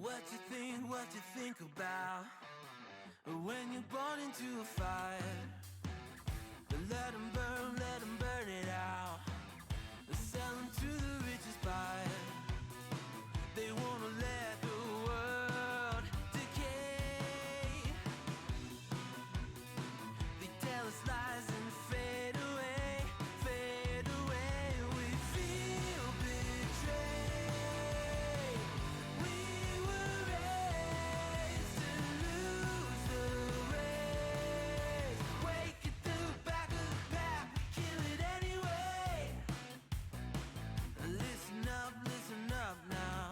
What you think about when you're born into a fire? But let them burn it out. Sell them to the richest buyer. They wanna let the world decay. They tell us lies and fade away, fade away. We feel betrayed. We were raised to lose the race. Wake at the back of the pack, kill it anyway. Listen up now,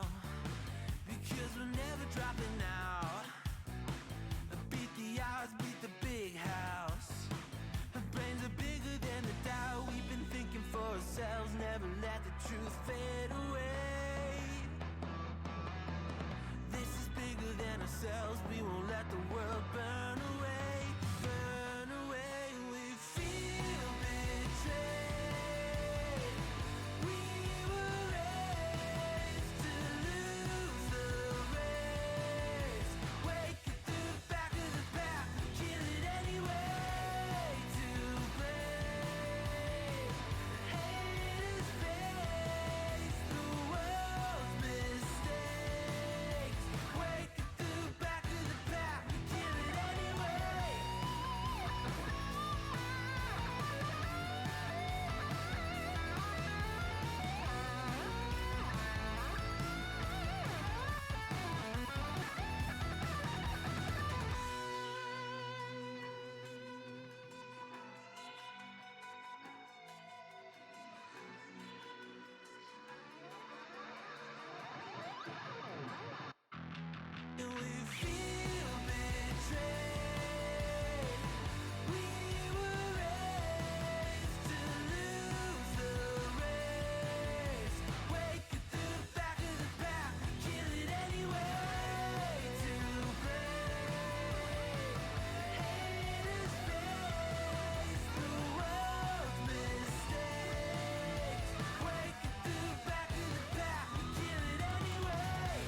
because we're never dropping out. Beat the odds, beat the big house. Our brains are bigger than the doubt. We've been thinking for ourselves, never let the truth fade away. This is bigger than ourselves, we won't let the world burn away, burn away. We feel betrayed. We were raised to lose the race. Wake at the back of the pack, kill it anyway. To blame, haters face the world's mistakes. Wake at the back of the pack, kill it anyway. And we feel betrayed. We were raised to lose the race. Wake at the back of the pack, kill it anyway. To blame, haters face the world's mistakes. Wake at the back of the pack, kill it anyway.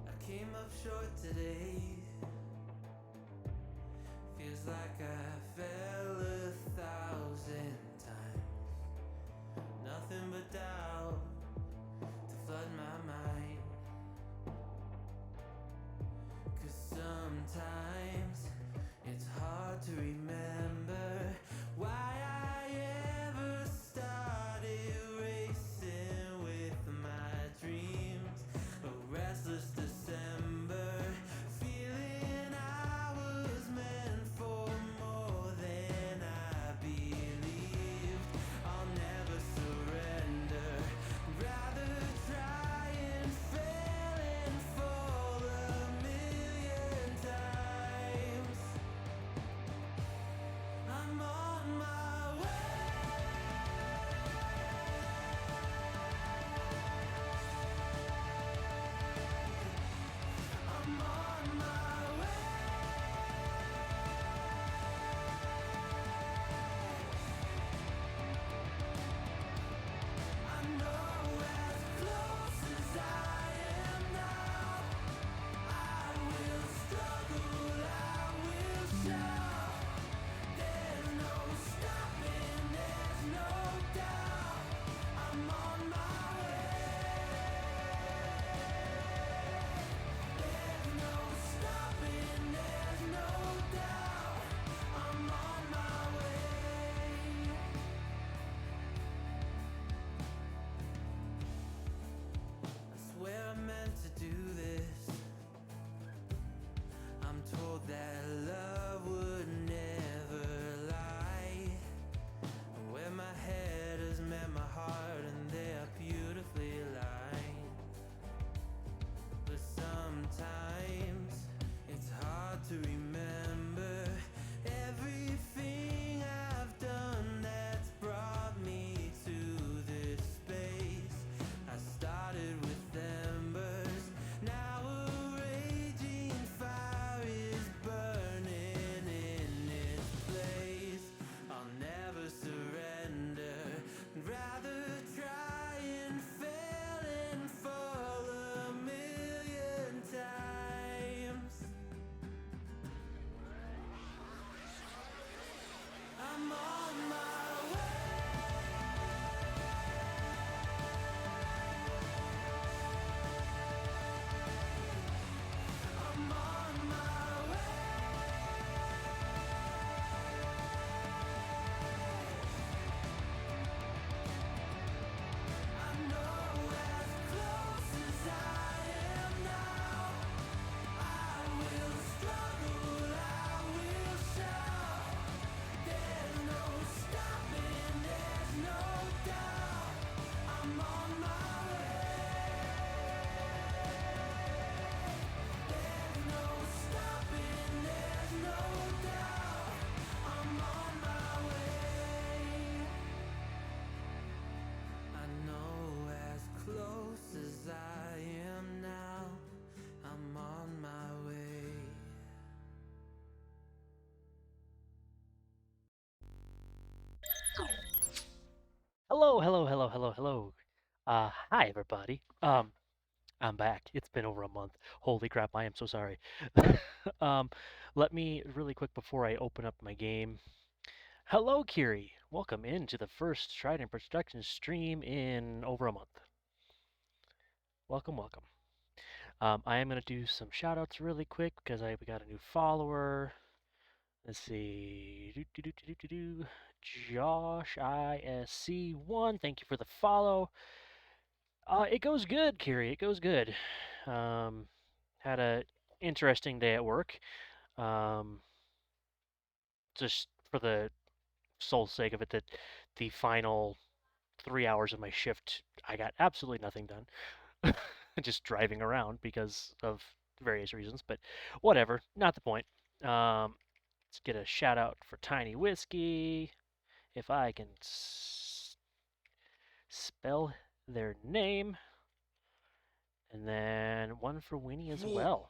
I came up short today. Feels like I fell 1,000 times. Nothing but doubt to flood my mind. 'Cause sometimes it's hard to remember why I ever started racing with my dreams. A restless December, feeling I was meant for more than I believed. I'll never surrender, rather try and fail and fall 1,000,000 times. everybody. I'm back. It's been over a month. Holy crap, I am so sorry. um, Let me really quick before I open up my game. Hello, Kiri. Welcome into the first Trident production stream in over a month. Welcome, welcome. I am gonna do some shout outs really quick because we got a new follower. Let's see. Josh ISC1. Thank you for the follow. It goes good, Kiri. It goes good. Had a interesting day at work. Um, just for the sole sake of it, that the final 3 hours of my shift, I got absolutely nothing done. Just driving around because of various reasons, but whatever. Not the point. Let's get a shout out for Tiny Whiskey. If I can spell their name. And then one for Winnie as well.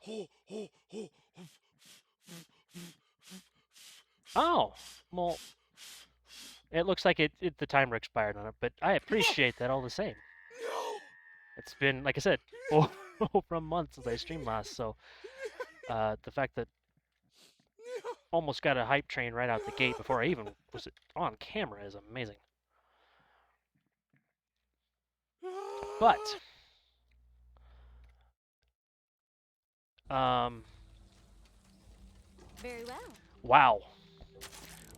Oh, well, it looks like the timer expired on it, but I appreciate that all the same. It's been, like I said, over a month since I streamed last, so the fact that almost got a hype train right out the gate before I even was on camera is amazing. But, Very well.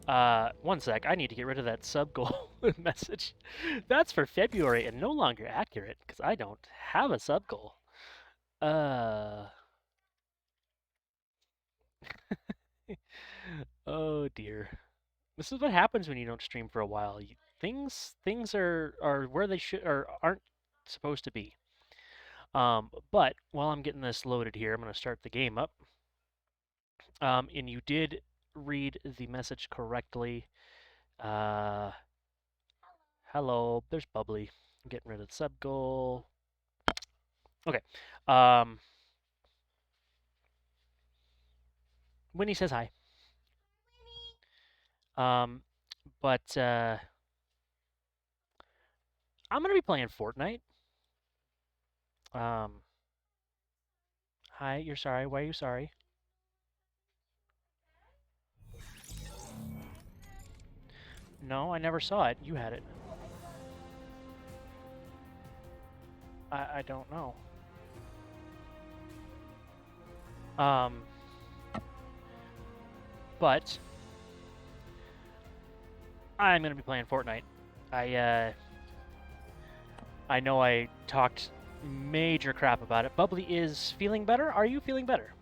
wow. One sec, I need to get rid of that sub goal message. That's for February and no longer accurate because I don't have a sub goal. Oh dear. This is what happens when you don't stream for a while. Things are where they should or aren't supposed to be. But while I'm getting this loaded here, I'm gonna start the game up. And you did read the message correctly. Uh, Hello, there's Bubbly. I'm getting rid of the sub goal. Okay. Um, Winnie says hi. Um, but I'm gonna be playing Fortnite. Um, Hi, you're sorry. Why are you sorry? No, I never saw it. You had it. I don't know. Um, but I'm gonna be playing Fortnite. I I know I talked major crap about it. Bubbly is feeling better. Are you feeling better?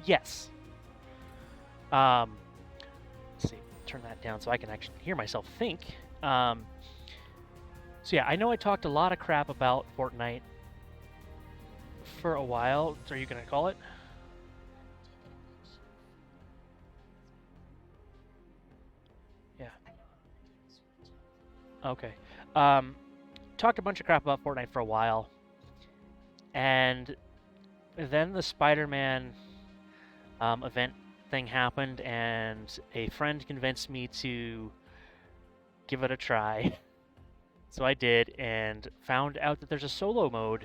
Yes. Um, let's see. Turn that down so I can actually hear myself think. So yeah, I know I talked a lot of crap about Fortnite for a while. Are you gonna call it? Yeah. Okay. Talked a bunch of crap about Fortnite for a while, and then the Spider-Man event thing happened, and a friend convinced me to give it a try. So I did, and found out that there's a solo mode,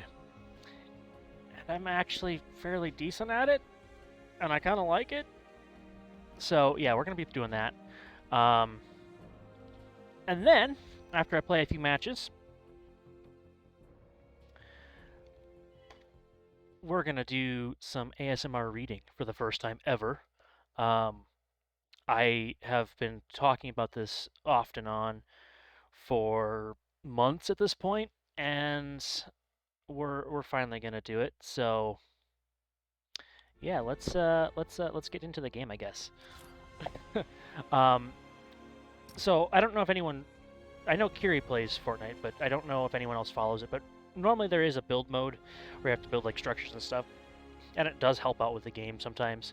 and I'm actually fairly decent at it, and I kind of like it. So yeah, we're gonna be doing that. Um, and then after I play a few matches, we're gonna do some ASMR reading for the first time ever. Um, I have been talking about this off and on for months at this point, and we're finally gonna do it. So yeah, let's get into the game, I guess. um, so I don't know if anyone, I know Kiri plays Fortnite, but I don't know if anyone else follows it. But normally there is a build mode where you have to build like structures and stuff, and it does help out with the game sometimes.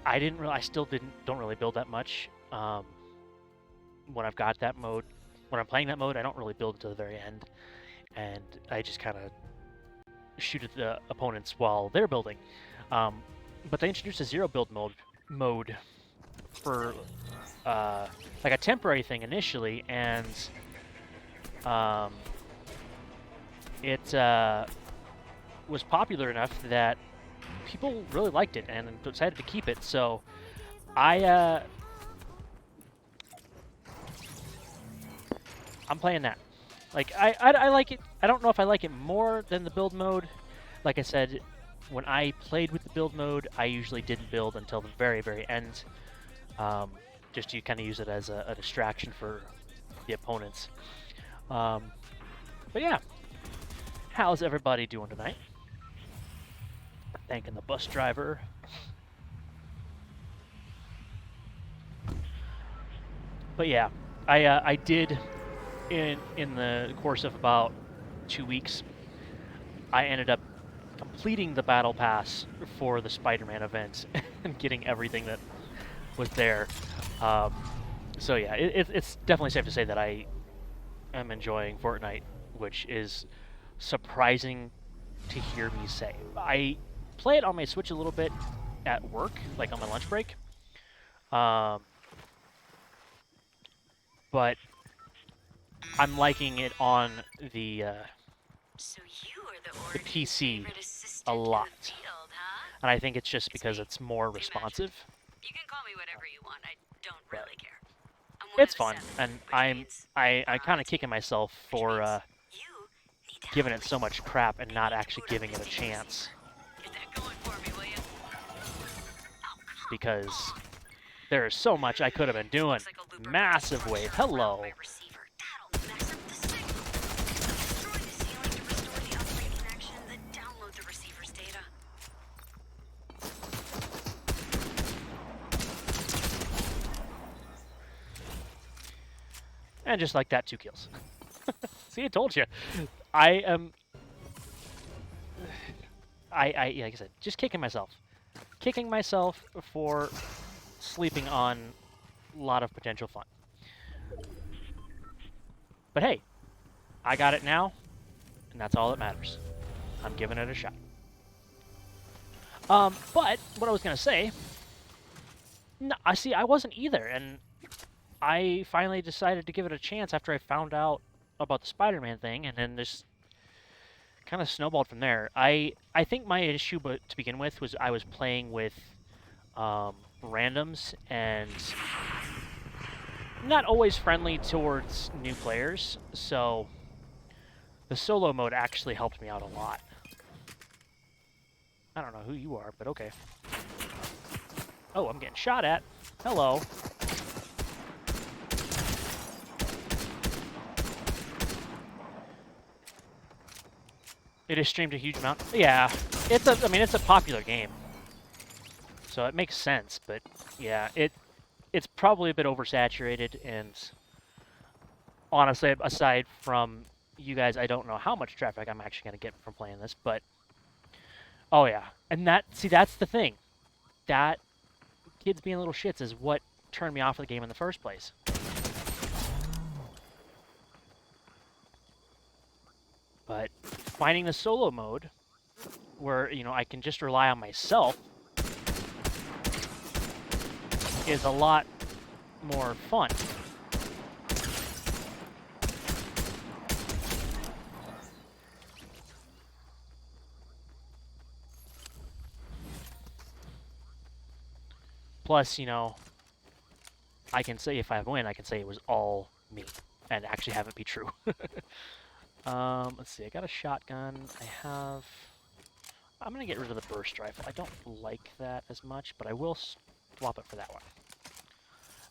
I still don't really build that much. When I've got that mode, when I'm playing that mode, I don't really build it to the very end, and I just kind of shoot at the opponents while they're building. But they introduced a zero build mode for like a temporary thing initially, and it was popular enough that people really liked it and decided to keep it. So I'm playing that. Like I like it. I don't know if I like it more than the build mode. Like I said, when I played with the build mode, I usually didn't build until the very end, just to kind of use it as a distraction for the opponents. But yeah, how's everybody doing tonight? Thanking the bus driver. But yeah, I did in the course of about 2 weeks, I ended up completing the battle pass for the Spider-Man event and getting everything that was there. Um, so yeah, it's definitely safe to say that I am enjoying Fortnite, which is surprising to hear me say. I play it on my Switch a little bit at work, like on my lunch break. Um, but I'm liking it on So you are the the Oregon's PC favorite a assistant in lot, the field, huh? and I think it's just It's because me, it's more the Magic. responsive. You can call me whatever you want. I don't But really care. I'm one it's of the fun, 7, and which means I you're on kind the of kicking team. myself Which for means you need to help giving it me. so much crap and I not need to actually boot up giving it this a data chance, receiver. Get that going for me, will you? Oh, because come on. there is so much I could have been doing. Looks like a looper hooked a Massive wave, structure around my hello. receiver. That'll mess up the signal. Destroy the ceiling to restore the upgrade connection, then download the receiver's data. And just like that, 2 kills. See, I told you. I am, like I said, just kicking myself. Kicking myself for sleeping on a lot of potential fun. But hey, I got it now, and that's all that matters. I'm giving it a shot. But what I was gonna say, no, I see, I wasn't either, and I finally decided to give it a chance after I found out about the Spider-Man thing, and then this kind of snowballed from there. I think my issue, but to begin with, was I was playing with randoms and not always friendly towards new players, so the solo mode actually helped me out a lot. I don't know who you are, but okay. Oh, I'm getting shot at. Hello. It is streamed a huge amount. Yeah, I mean, it's a popular game, so it makes sense. But yeah, it's probably a bit oversaturated, and honestly, aside from you guys, I don't know how much traffic I'm actually gonna get from playing this. But oh yeah, and that's the thing. That kids being little shits is what turned me off of the game in the first place. But finding the solo mode where, I can just rely on myself is a lot more fun. Plus, I can say if I win, I can say it was all me and actually have it be true. Let's see, I got a shotgun. I'm going to get rid of the burst rifle. I don't like that as much, but I will swap it for that one.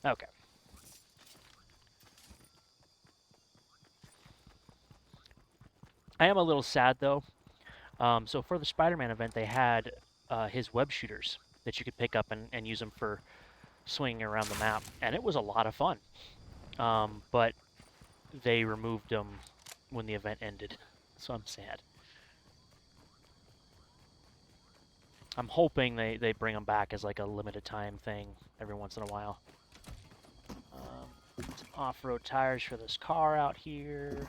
Okay. I am a little sad, though. So for the Spider-Man event, they had his web shooters that you could pick up and use them for swinging around the map, and it was a lot of fun. But they removed them when the event ended, so I'm sad. I'm hoping they bring them back as like a limited time thing every once in a while. Some off-road tires for this car out here.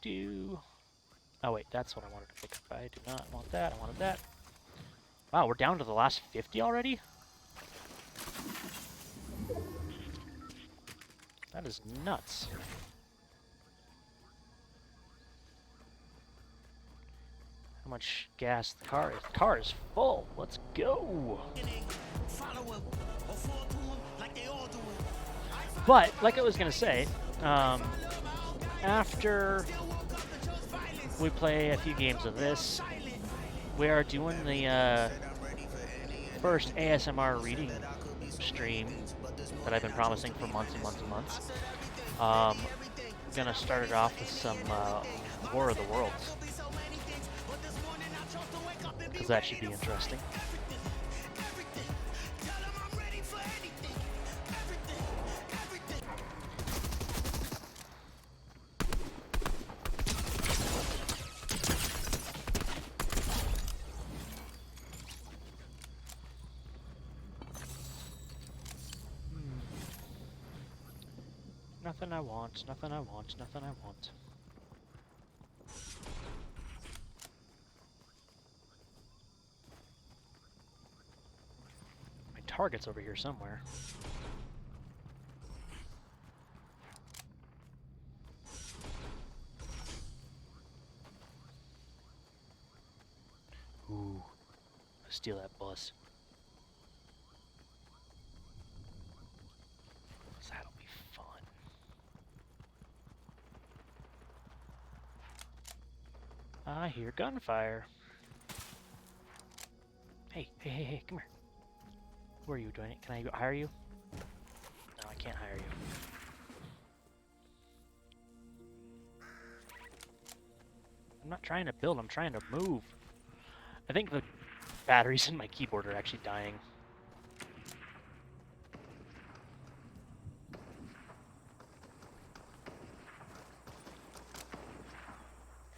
Do. Oh wait, that's what I wanted to pick up. I do not want that. I wanted that. Wow, we're down to the last 50 already? That is nuts. How much gas the car is? The car is full. Let's go. But, like I was going to say, after we play a few games of this, we are doing the first ASMR reading stream that I've been promising for months and months and months. I'm gonna start it off with some War of the Worlds, because that should be interesting. Nothing I want, nothing I want, nothing I want. My target's over here somewhere. Ooh, let's steal that bus. That'll be fun. I hear gunfire. Hey, hey, hey, hey, come here. Who are you doing it? Can I hire you? No, I can't hire you. I'm not trying to build, I'm trying to move. I think the batteries in my keyboard are actually dying.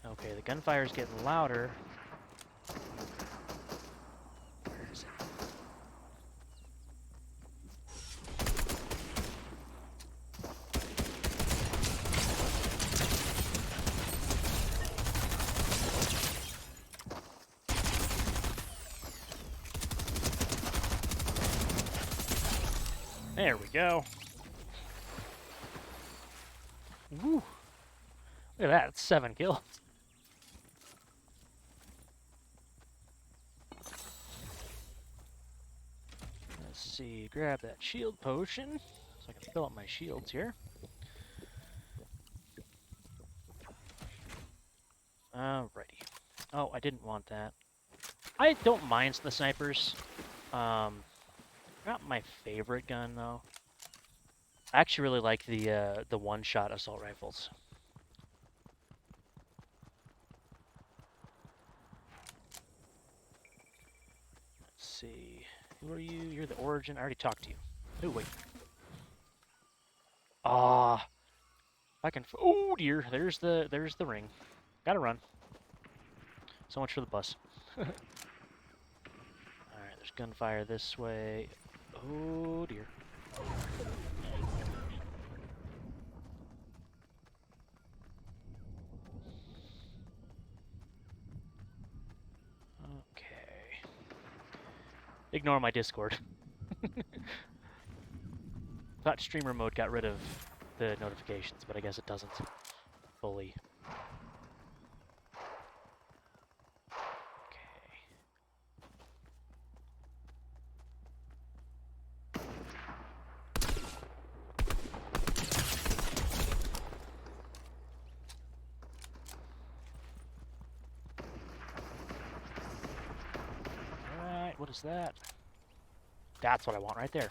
Okay, the gunfire's getting louder. Where is it? There we go. Woo! Look at that, it's 7 kills. Let's see, grab that shield potion so I can fill up my shields here. Alrighty. Oh, I didn't want that. I don't mind the snipers. Not my favorite gun though. I actually really like the one-shot assault rifles. Let's see. Who are you? You're the Origin. I already talked to you. Oh wait. Ah. I can. Oh dear. There's the ring. Gotta run. So much for the bus. Alright, there's gunfire this way. Oh dear. Okay. Ignore my Discord. Thought streamer mode got rid of the notifications, but I guess it doesn't fully. What is that? That's what I want right there.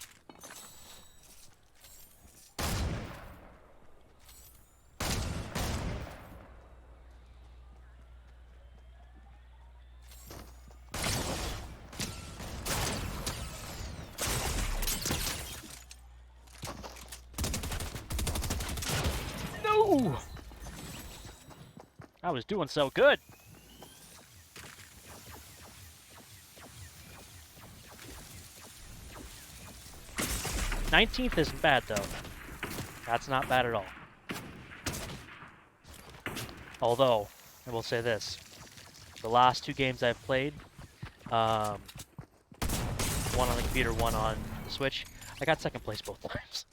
No! I was doing so good. "19th isn't bad, though. That's not bad at all. Although, I will say this. The last 2 games I've played, one on the computer, one on the Switch, I got second place both times.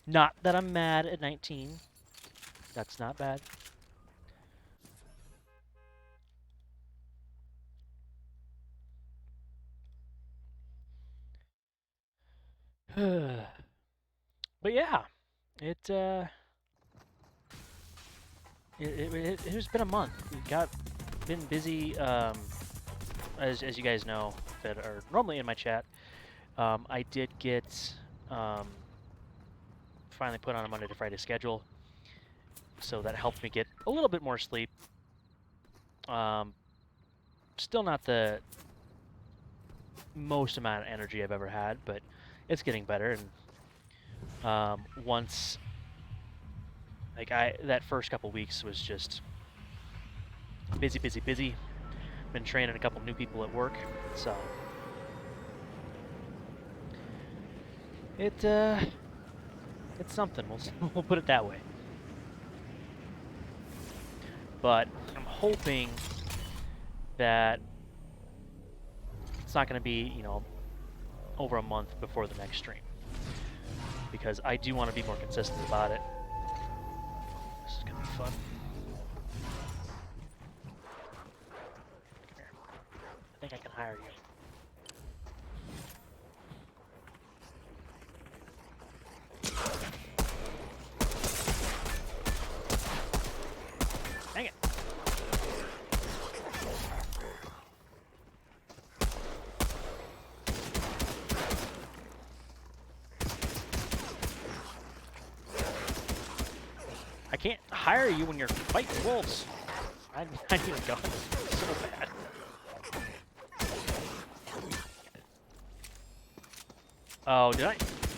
Not that I'm mad at 19. That's not bad. But yeah, it it has been a month. We've been busy. As you guys know that are normally in my chat, I did get finally put on a Monday to Friday schedule, so that helped me get a little bit more sleep. Still not the most amount of energy I've ever had, but it's getting better. And once, like that first couple weeks was just busy, busy, busy. Been training a couple new people at work, so it's something. We'll put it that way. But I'm hoping that it's not going to be, over a month before the next stream, because I do want to be more consistent about it. This is going to be fun. Come here. I think I can hire you. Dang it. I can't hire you when you're fighting wolves. I need a gun so bad. Oh, did I?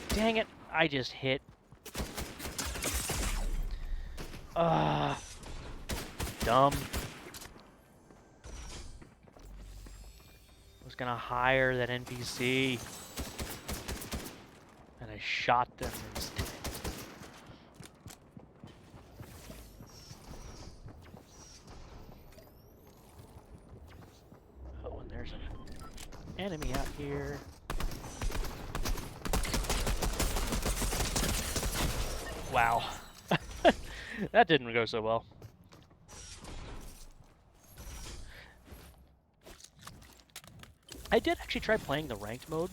Dang it. I just hit. Dumb. I was gonna hire that NPC. And I shot them instead. Oh, and there's an enemy out here. Wow. That didn't go so well. I did actually try playing the ranked mode,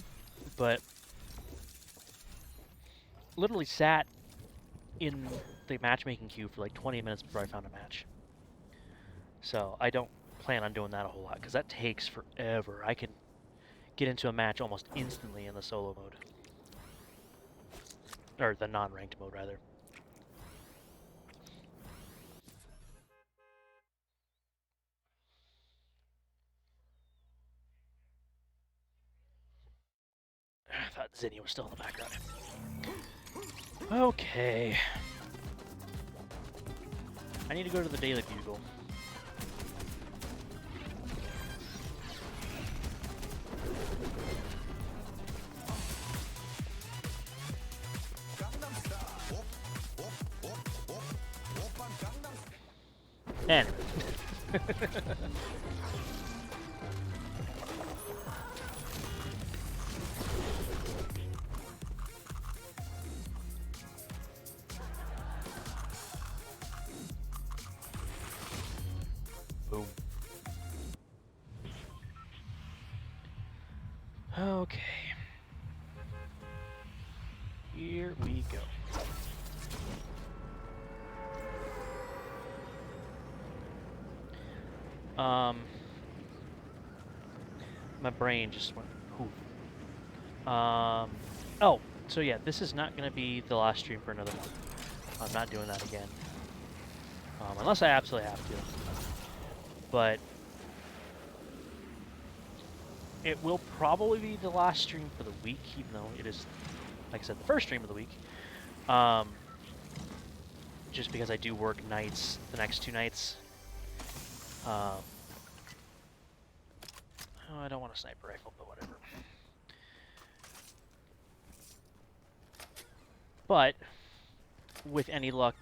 but literally sat in the matchmaking queue for like 20 minutes before I found a match. So I don't plan on doing that a whole lot, because that takes forever. I can get into a match almost instantly in the solo mode. Or the non-ranked mode, rather. I thought Zinnia was still in the background. Okay. I need to go to the Daily Bugle. And boom. Okay. Here we go. My brain just went poof. Oh, so yeah, this is not going to be the last stream for another month. I'm not doing that again. Unless I absolutely have to. But it will probably be the last stream for the week, even though it is, like I said, the first stream of the week. Just because I do work nights the next 2 nights. Oh, I don't want a sniper rifle, but whatever. But with any luck,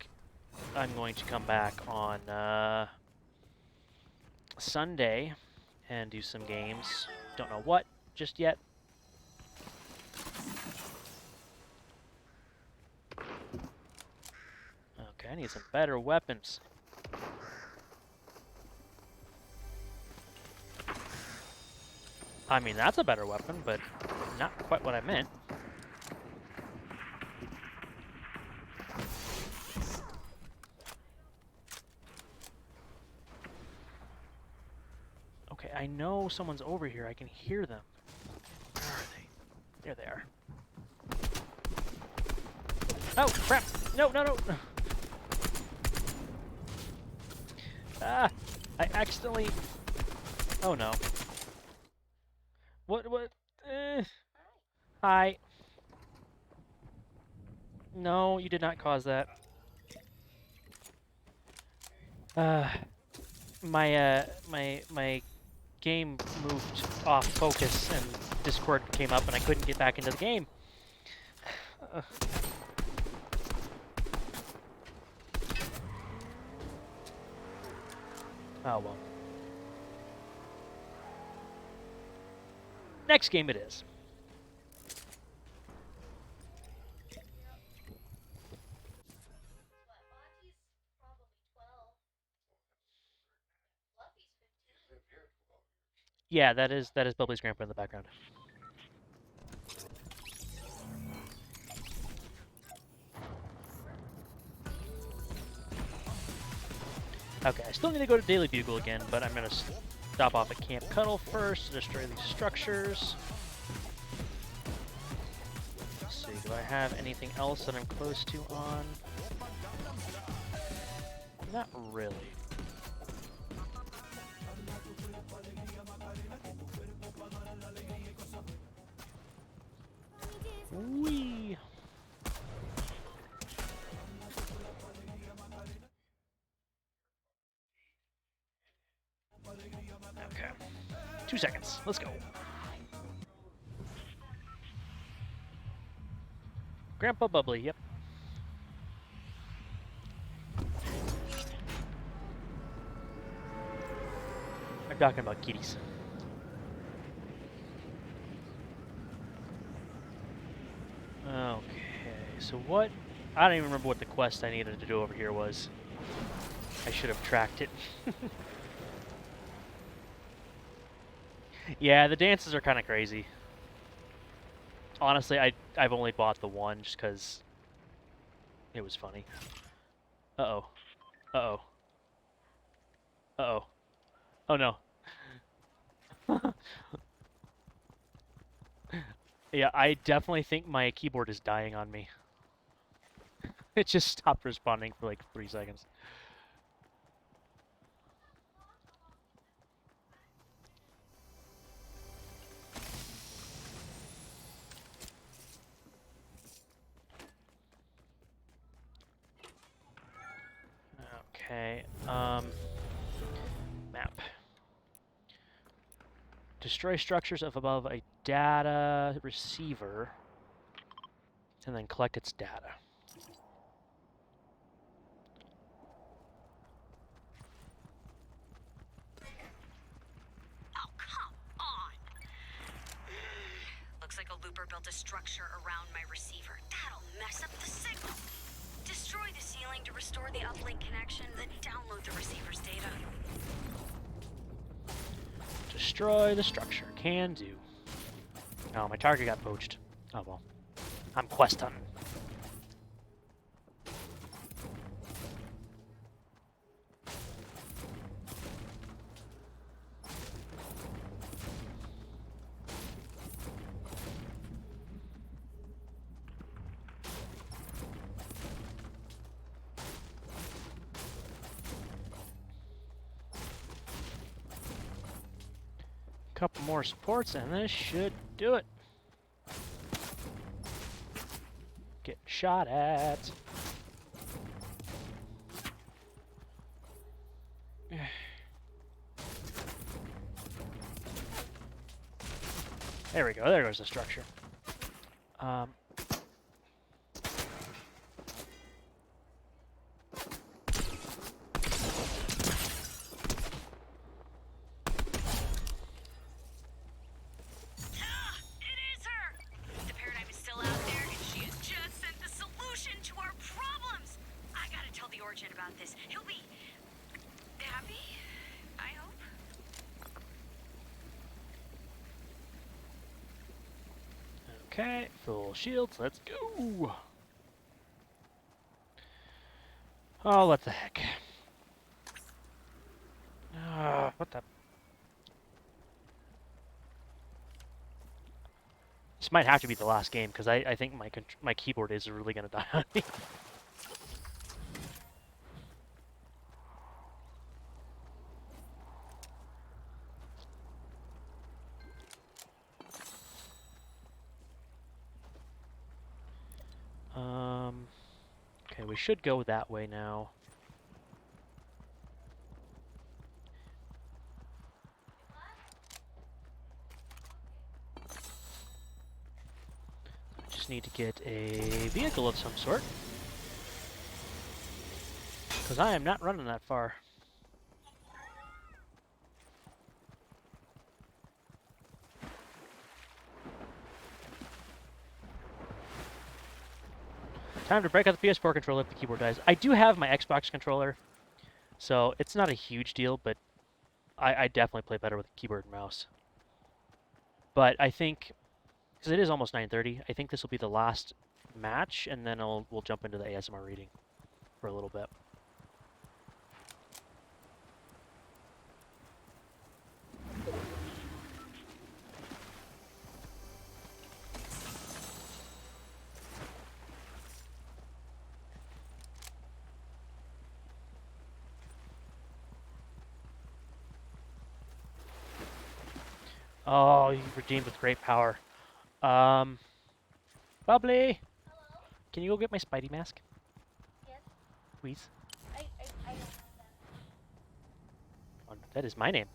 I'm going to come back on Sunday and do some games. Don't know what just yet. need some better weapons. I mean, that's a better weapon, but not quite what I meant. Okay, I know someone's over here. I can hear them. Where are they? There they are. Oh, crap! No, no, no! Ah! I accidentally... Oh, no. What? Hi. No, you did not cause that. My game moved off focus and Discord came up and I couldn't get back into the game. Oh well. Next game it is. Yeah, that is Bubbly's grandpa in the background. Okay, I still need to go to Daily Bugle again, but I'm gonna stop off at Camp Cuddle first to destroy these structures. Let's see, do I have anything else that I'm close to on? Not really. Whee! Okay. 2 seconds. Let's go. Grandpa Bubbly, yep. I'm talking about kitties. Okay, so what... I don't even remember what the quest I needed to do over here was. I should have tracked it. Yeah, the dances are kind of crazy. Honestly, I've only bought the one just because it was funny. Uh-oh. Uh-oh. Uh-oh. Oh, no. Yeah, I definitely think my keyboard is dying on me. It just stopped responding for like 3 seconds. Okay, map. Destroy structures of above a data receiver, and then collect its data. Oh, come on! Looks like a looper built a structure around my receiver. That'll mess up the signal. Destroy the ceiling to restore the uplink connection, then download the receiver's data. Destroy the structure. Can do. Oh, my target got poached. Oh well. I'm quest hunting. Couple more supports and this should do it. Get shot at. There we go. There goes the structure. Okay, full shields. Let's go. Oh, what the heck. What the... This might have to be the last game, because I think my keyboard is really going to die on me. Okay, we should go that way now. I just need to get a vehicle of some sort. Because I am not running that far. Time to break out the PS4 controller if the keyboard dies. I do have my Xbox controller, so it's not a huge deal, but I definitely play better with a keyboard and mouse. But I think, because it is almost 9:30, I think this will be the last match, and then we'll jump into the ASMR reading for a little bit. Oh, you redeemed with great power. Bubbly! Hello? Can you go get my Spidey mask? Yes? Please. I don't have that. Oh, that is my name.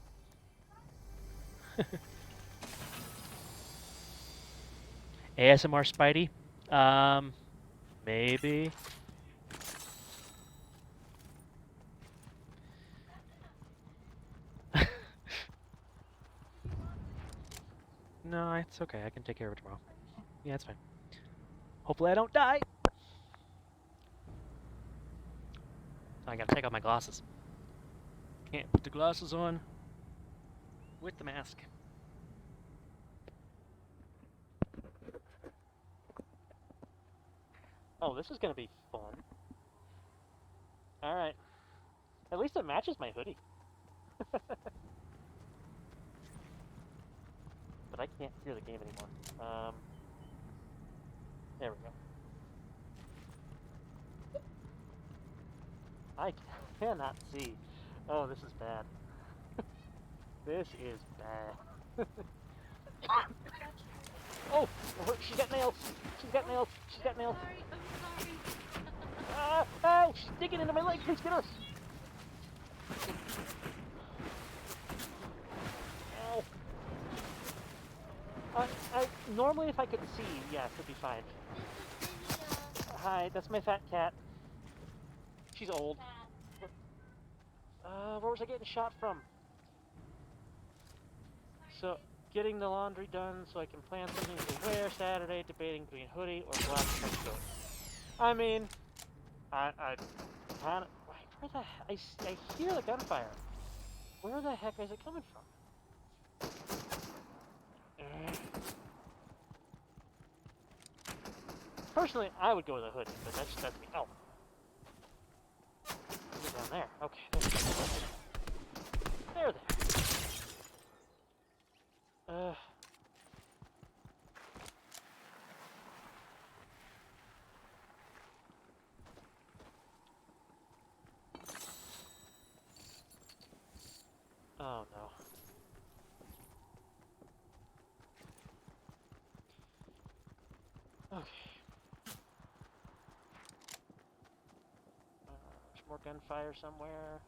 ASMR Spidey? Maybe. No, it's okay. I can take care of it tomorrow. Yeah, it's fine. Hopefully I don't die. I gotta take off my glasses. Can't put the glasses on with the mask. Oh, this is gonna be fun. Alright. At least it matches my hoodie. But I can't hear the game anymore. There we go. I cannot see. Oh, this is bad. This is bad. Oh, she's got nails. She's got nails. She's got nails. I'm sorry. Ah, she's digging into my leg. Please get her. Ow. Normally, if I could see, yes, it'd be fine. This is Hi, that's my fat cat. She's old. Where was I getting shot from? So, getting the laundry done so I can plan something to wear Saturday, debating between hoodie or black coat. I mean, I kind of, where the I hear the gunfire. Where the heck is it coming from? Personally, I would go with a hoodie, but that's me. Oh. Down there. Okay. There. Oh no. Okay. There's more gunfire somewhere.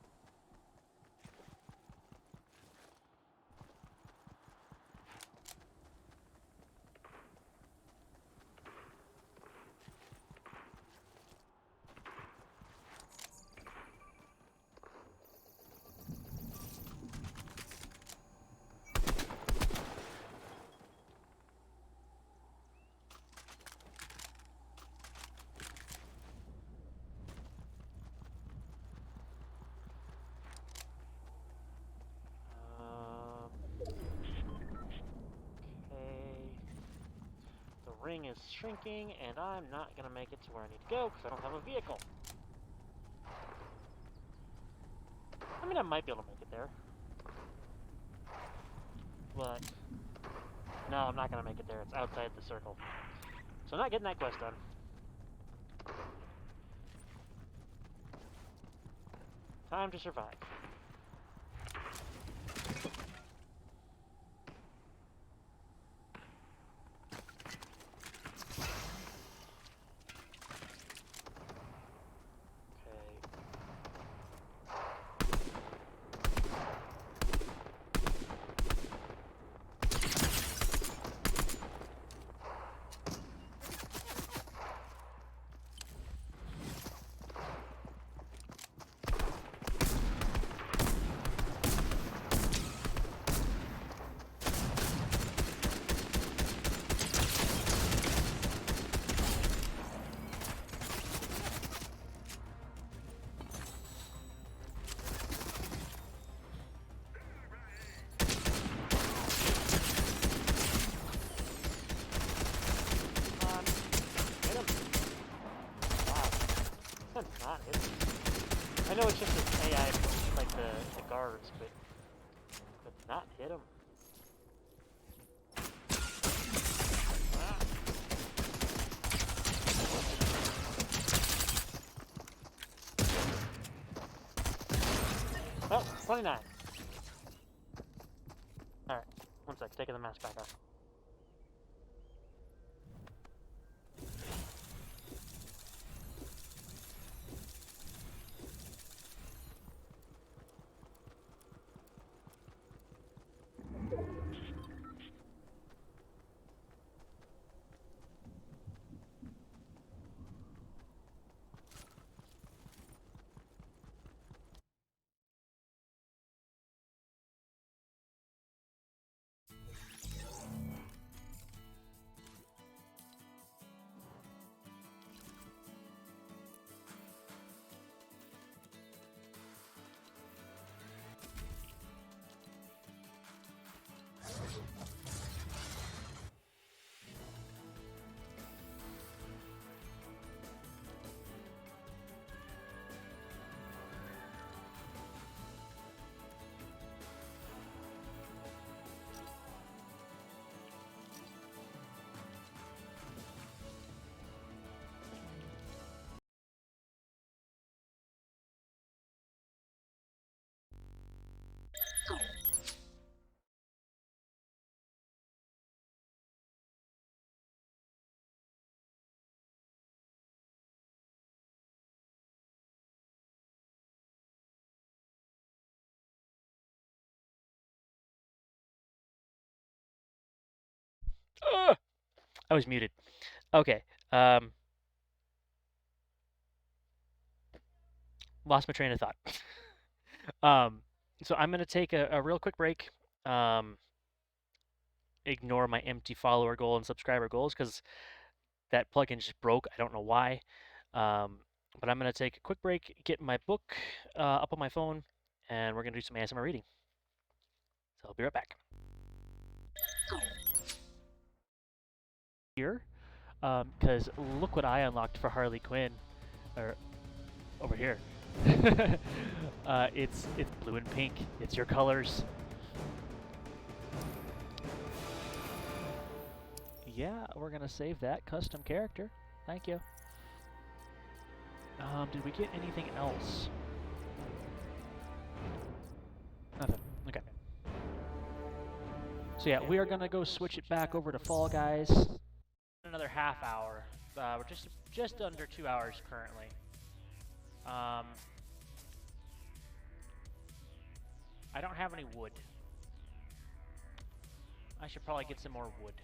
ring is shrinking, and I'm not going to make it to where I need to go because I don't have a vehicle. I mean, I might be able to make it there. But, no, I'm not going to make it there. It's outside the circle. So I'm not getting that quest done. Time to survive. Not hit him. I know it's just an AI, like the guards, but not hit him. Oh, 29. Alright, one sec, taking the mask back off. Ugh! I was muted. Okay. Lost my train of thought. So I'm going to take a real quick break. Ignore my empty follower goal and subscriber goals because that plugin just broke. I don't know why. But I'm going to take a quick break, get my book up on my phone, and we're going to do some ASMR reading. So I'll be right back. Here, because look what I unlocked for Harley Quinn, or over here. It's blue and pink. It's your colors. Yeah, we're gonna save that custom character. Thank you. Did we get anything else? Nothing. Okay. So yeah, we are gonna go switch it back over to Fall Guys. Another half hour. We're just under 2 hours currently. I don't have any wood. I should probably get some more wood.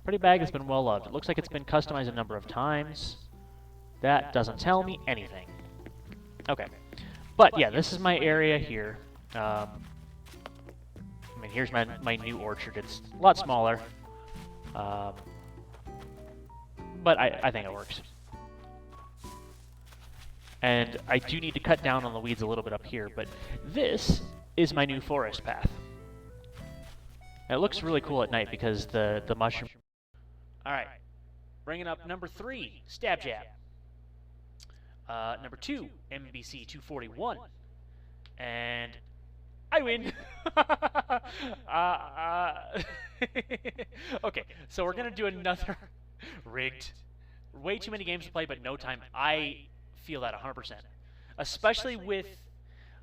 Pretty Bag has been well loved. It looks like it's been customized a number of times. That doesn't tell me anything. Okay. But yeah, this is my area here. I mean, here's my new orchard. It's a lot smaller. But I think it works. And I do need to cut down on the weeds a little bit up here, but this is my new forest path. It looks really cool at night because the mushroom. All right, bringing up number 3, Stab Jab. Number 2, MBC 241, and I win. Okay, so we're gonna do another rigged. Way too many games to play, but no time. I feel that 100%, especially with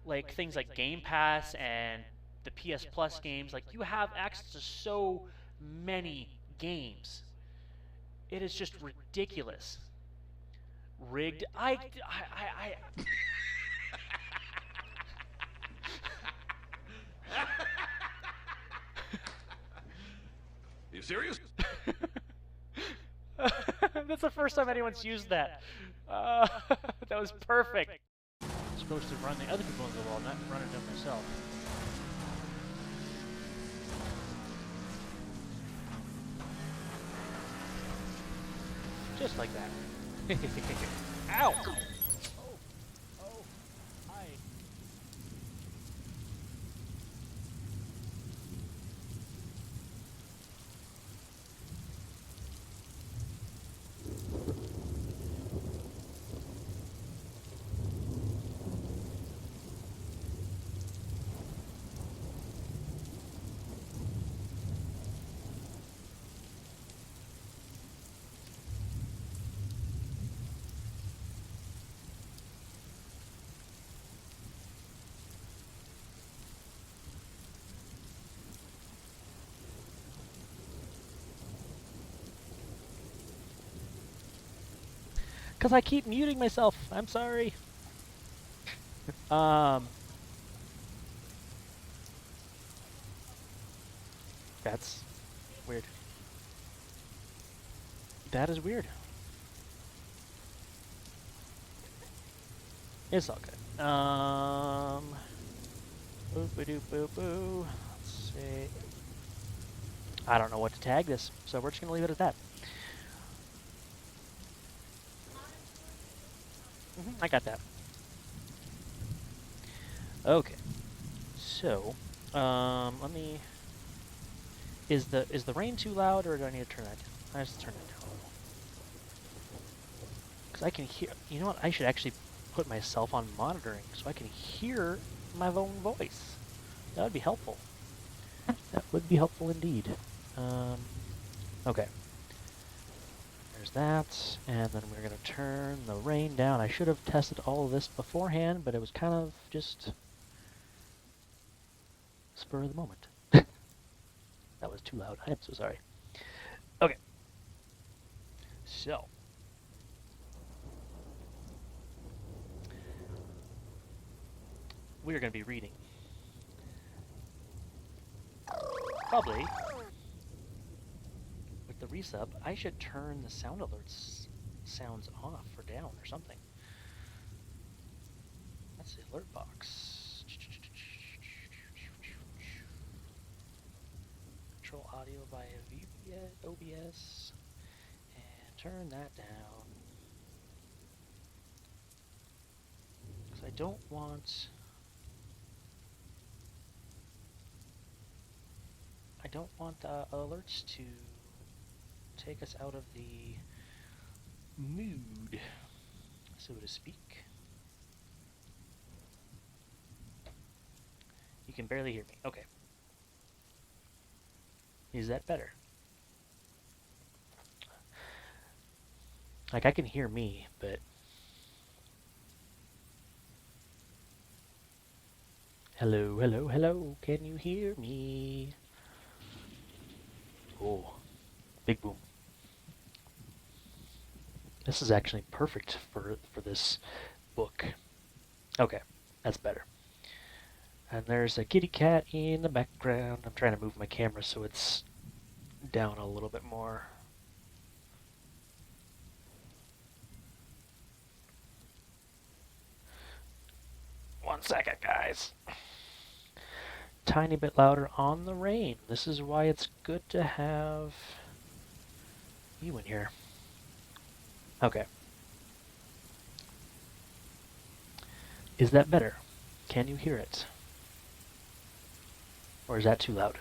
like things like Game Pass and the PS Plus games. Like you have access to so many games. It is just ridiculous. Rigged. I You serious? That's the first time anyone's used that. That was perfect. I'm supposed to run the other people into the wall, not run into them myself. Just like that. Ow! Oh, hi. Because I keep muting myself. I'm sorry. That's weird. That is weird. It's all good. Boop-a-doop-boop-boo. Let's see. I don't know what to tag this, so we're just going to leave it at that. I got that. Okay. So, let me... Is the rain too loud, or do I need to turn that down? I just turn it down a little. Because I can hear... You know what? I should actually put myself on monitoring so I can hear my own voice. That would be helpful. That would be helpful indeed. Okay. There's that, and then we're going to turn the rain down. I should have tested all of this beforehand, but it was kind of just spur of the moment. That was too loud. I am so sorry. Okay. So. We're going to be reading. Probably. With the resub, I should turn the sound alerts sounds off or down or something. That's the alert box. Control audio via OBS and turn that down. Because I don't want alerts to take us out of the mood, so to speak. You can barely hear me. Okay. Is that better? Like, I can hear me, but... Hello, hello, hello. Can you hear me? Oh, big boom. This is actually perfect for this book. Okay, that's better. And there's a kitty cat in the background. I'm trying to move my camera so it's down a little bit more. One second, guys. Tiny bit louder on the rain. This is why it's good to have you in here. Okay. Is that better? Can you hear it? Or is that too loud?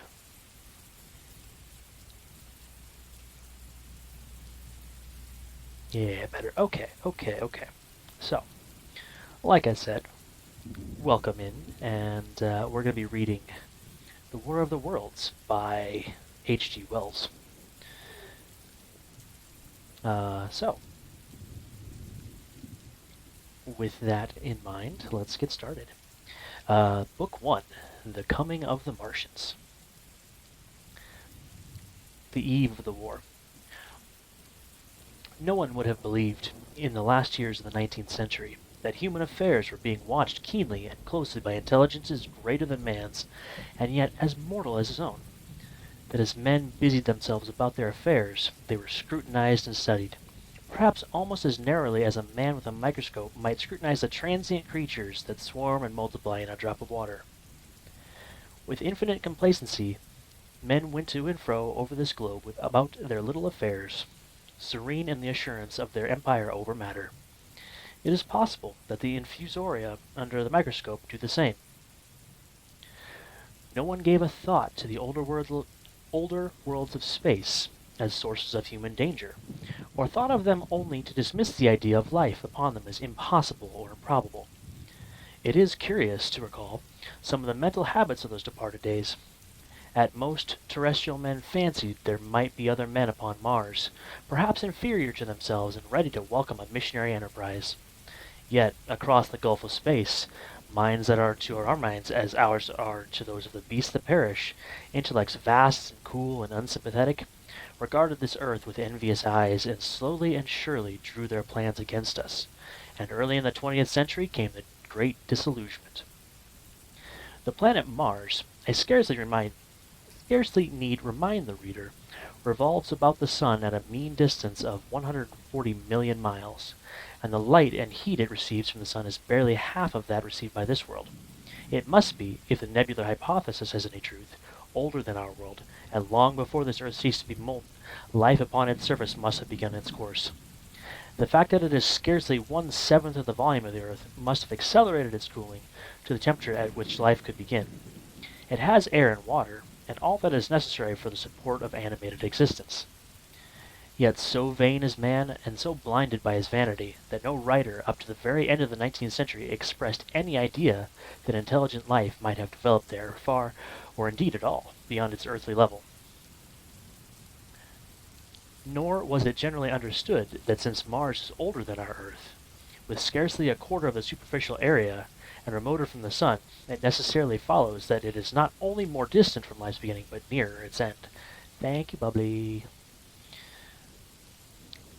Yeah, better. Okay, okay, okay. So, like I said, welcome in, and we're going to be reading The War of the Worlds by H.G. Wells. So, with that in mind, let's get started. Book 1, The Coming of the Martians. The eve of the war. No one would have believed, in the last years of the 19th century, that human affairs were being watched keenly and closely by intelligences greater than man's, and yet as mortal as his own. That as men busied themselves about their affairs, they were scrutinized and studied, perhaps almost as narrowly as a man with a microscope might scrutinize the transient creatures that swarm and multiply in a drop of water. With infinite complacency, men went to and fro over this globe about their little affairs, serene in the assurance of their empire over matter. It is possible that the infusoria under the microscope do the same. No one gave a thought to the older worlds of space as sources of human danger, or thought of them only to dismiss the idea of life upon them as impossible or improbable. It is curious to recall some of the mental habits of those departed days. At most, terrestrial men fancied there might be other men upon Mars, perhaps inferior to themselves and ready to welcome a missionary enterprise. Yet, across the gulf of space, minds that are to our minds as ours are to those of the beasts that perish, intellects vast and cool and unsympathetic, regarded this earth with envious eyes and slowly and surely drew their plans against us. And early in the 20th century came the Great Disillusionment. The planet Mars, I scarcely need remind the reader, revolves about the sun at a mean distance of 140 million miles, and the light and heat it receives from the sun is barely half of that received by this world. It must be, if the nebular hypothesis has any truth, older than our world, and long before this earth ceased to be molten, life upon its surface must have begun its course. The fact that it is scarcely 1/7 of the volume of the earth must have accelerated its cooling to the temperature at which life could begin. It has air and water, and all that is necessary for the support of animated existence. Yet so vain is man, and so blinded by his vanity, that no writer up to the very end of the 19th century expressed any idea that intelligent life might have developed there far, or indeed at all, beyond its earthly level. Nor was it generally understood that since Mars is older than our Earth, with scarcely a quarter of the superficial area, and remoter from the sun, it necessarily follows that it is not only more distant from life's beginning, but nearer its end. Thank you, Bubbly.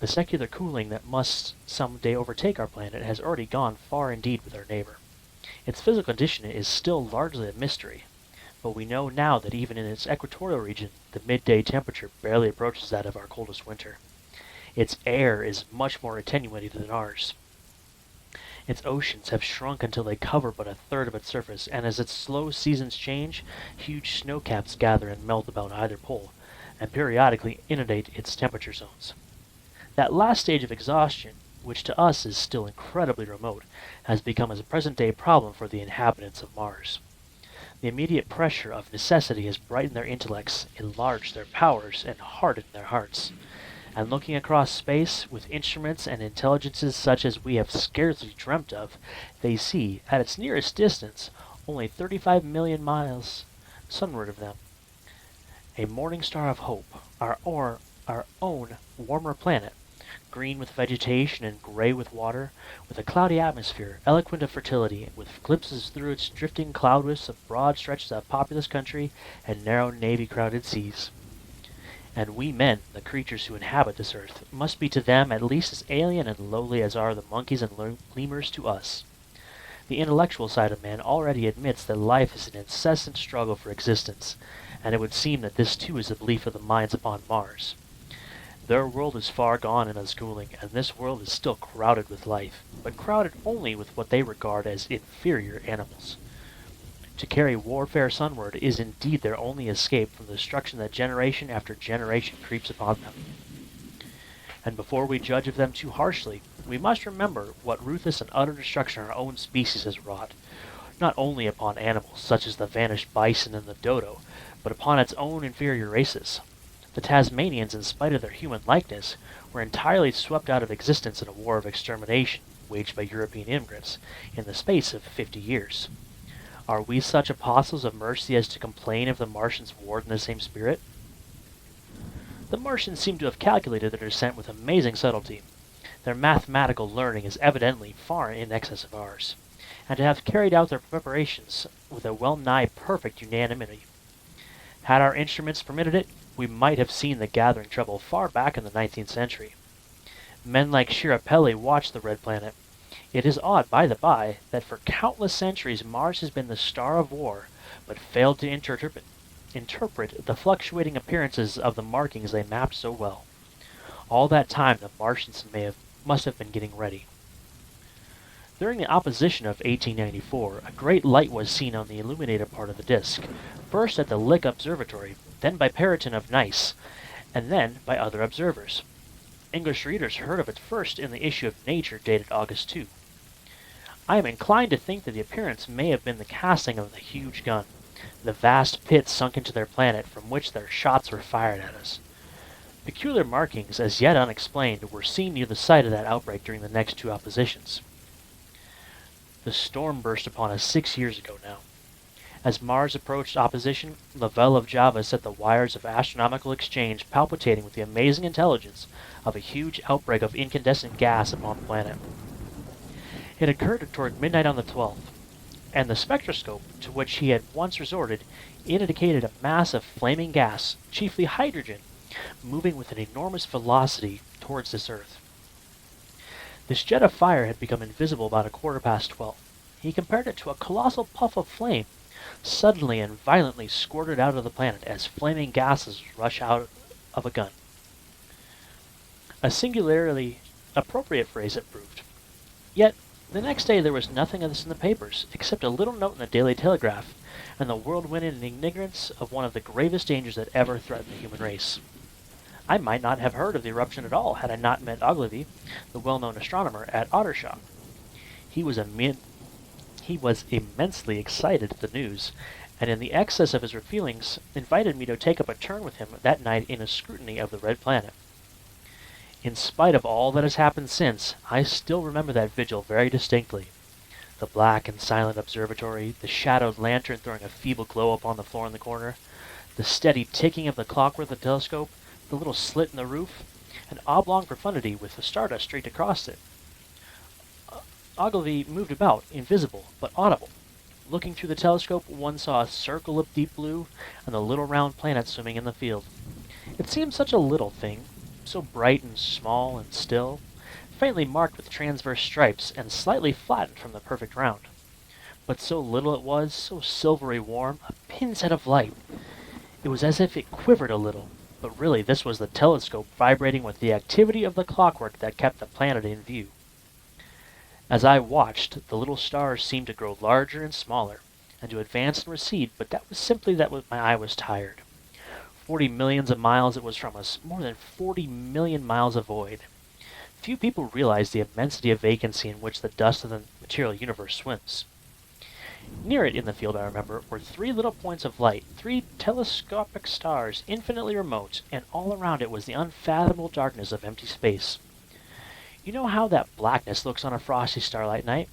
The secular cooling that must some day overtake our planet has already gone far indeed with our neighbor. Its physical condition is still largely a mystery, but we know now that even in its equatorial region, the midday temperature barely approaches that of our coldest winter. Its air is much more attenuated than ours. Its oceans have shrunk until they cover but a third of its surface, and as its slow seasons change, huge snowcaps gather and melt about either pole, and periodically inundate its temperature zones. That last stage of exhaustion, which to us is still incredibly remote, has become a present-day problem for the inhabitants of Mars. The immediate pressure of necessity has brightened their intellects, enlarged their powers, and hardened their hearts. And looking across space, with instruments and intelligences such as we have scarcely dreamt of, they see, at its nearest distance, only 35 million miles sunward of them, a morning star of hope, our own warmer planet, green with vegetation and gray with water, with a cloudy atmosphere, eloquent of fertility, with glimpses through its drifting cloud wisps of broad stretches of populous country and narrow navy-crowded seas. And we men, the creatures who inhabit this earth, must be to them at least as alien and lowly as are the monkeys and lemurs to us. The intellectual side of man already admits that life is an incessant struggle for existence, and it would seem that this too is the belief of the minds upon Mars. Their world is far gone in unschooling, and this world is still crowded with life, but crowded only with what they regard as inferior animals. To carry warfare sunward is indeed their only escape from the destruction that generation after generation creeps upon them. And before we judge of them too harshly, we must remember what ruthless and utter destruction our own species has wrought, not only upon animals such as the vanished bison and the dodo, but upon its own inferior races. The Tasmanians, in spite of their human likeness, were entirely swept out of existence in a war of extermination waged by European immigrants in the space of 50 years. Are we such apostles of mercy as to complain if the Martians warred in the same spirit? The Martians seem to have calculated their descent with amazing subtlety. Their mathematical learning is evidently far in excess of ours, and to have carried out their preparations with a well-nigh perfect unanimity. Had our instruments permitted it, we might have seen the gathering trouble far back in the 19th century. Men like Schiaparelli watched the red planet. It is odd, by the by, that for countless centuries Mars has been the star of war, but failed to interpret the fluctuating appearances of the markings they mapped so well. All that time the Martians must have been getting ready. During the opposition of 1894, a great light was seen on the illuminated part of the disk, first at the Lick Observatory, then by Perrotin of Nice, and then by other observers. English readers heard of it first in the issue of Nature dated August 2. I am inclined to think that the appearance may have been the casting of the huge gun, the vast pit sunk into their planet from which their shots were fired at us. Peculiar markings, as yet unexplained, were seen near the site of that outbreak during the next two oppositions. The storm burst upon us 6 years ago now. As Mars approached opposition, Lavelle of Java set the wires of astronomical exchange palpitating with the amazing intelligence of a huge outbreak of incandescent gas upon the planet. It occurred toward midnight on the 12th, and the spectroscope to which he had once resorted indicated a mass of flaming gas, chiefly hydrogen, moving with an enormous velocity towards this Earth. This jet of fire had become invisible about 12:15. He compared it to a colossal puff of flame, suddenly and violently squirted out of the planet as flaming gases rush out of a gun. A singularly appropriate phrase it proved. Yet, the next day there was nothing of this in the papers, except a little note in the Daily Telegraph, and the world went in ignorance of one of the gravest dangers that ever threatened the human race. I might not have heard of the eruption at all had I not met Ogilvy, the well-known astronomer, at Ottershaw. He was immensely excited at the news, and in the excess of his feelings, invited me to take up a turn with him that night in a scrutiny of the red planet. In spite of all that has happened since, I still remember that vigil very distinctly. The black and silent observatory, the shadowed lantern throwing a feeble glow upon the floor in the corner, the steady ticking of the clockwork of the telescope, the little slit in the roof, an oblong profundity with the stardust streaked across it. Ogilvy moved about, invisible, but audible. Looking through the telescope, one saw a circle of deep blue and the little round planet swimming in the field. It seemed such a little thing, so bright and small and still, faintly marked with transverse stripes and slightly flattened from the perfect round. But so little it was, so silvery warm, a pin's head of light. It was as if it quivered a little, but really this was the telescope vibrating with the activity of the clockwork that kept the planet in view. As I watched, the little stars seemed to grow larger and smaller, and to advance and recede, but that was simply that my eye was tired. 40 millions of miles it was from us, more than 40 million miles of void. Few people realize the immensity of vacancy in which the dust of the material universe swims. Near it in the field, I remember, were 3 little points of light, 3 telescopic stars, infinitely remote, and all around it was the unfathomable darkness of empty space. You know how that blackness looks on a frosty starlight night?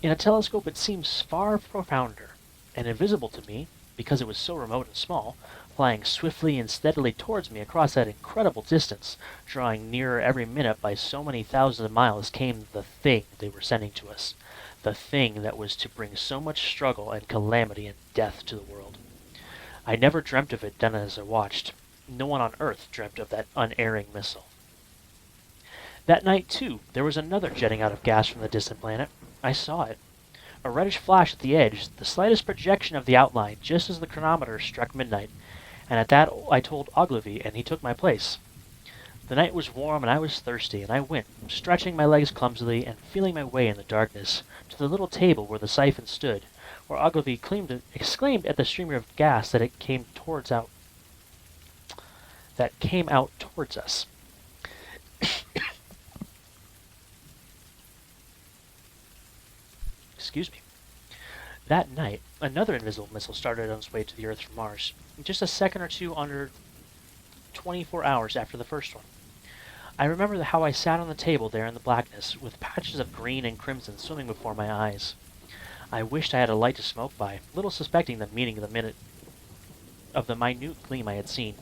In a telescope it seems far profounder, and invisible to me, because it was so remote and small, flying swiftly and steadily towards me across that incredible distance, drawing nearer every minute by so many thousands of miles, came the thing they were sending to us, the thing that was to bring so much struggle and calamity and death to the world. I never dreamt of it then as I watched. No one on Earth dreamt of that unerring missile. That night, too, there was another jetting out of gas from the distant planet. I saw it. A reddish flash at the edge, the slightest projection of the outline, just as the chronometer struck midnight, and at that I told Ogilvy, and he took my place. The night was warm, and I was thirsty, and I went, stretching my legs clumsily and feeling my way in the darkness, to the little table where the siphon stood, where Ogilvy exclaimed at the streamer of gas that came out towards us. Excuse me. That night, another invisible missile started on its way to the Earth from Mars, just a second or two under 24 hours after the first one. I remember how I sat on the table there in the blackness, with patches of green and crimson swimming before my eyes. I wished I had a light to smoke by, little suspecting the meaning of the minute gleam I had seen,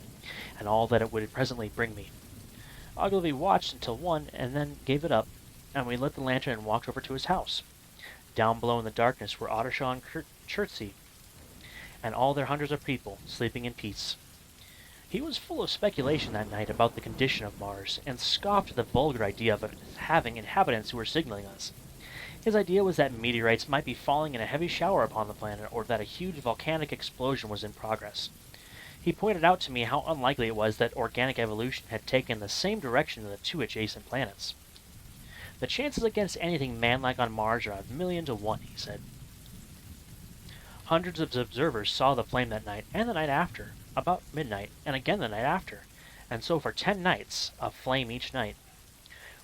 and all that it would presently bring me. Ogilvy watched until 1, and then gave it up, and we lit the lantern and walked over to his house. Down below in the darkness were Ottershaw and Chertsey, and all their hundreds of people sleeping in peace. He was full of speculation that night about the condition of Mars, and scoffed at the vulgar idea of it having inhabitants who were signaling us. His idea was that meteorites might be falling in a heavy shower upon the planet, or that a huge volcanic explosion was in progress. He pointed out to me how unlikely it was that organic evolution had taken the same direction in the 2 adjacent planets. The chances against anything manlike on Mars are a million to 1, he said. Hundreds of observers saw the flame that night, and the night after, about midnight, and again the night after, and so for 10 nights, a flame each night.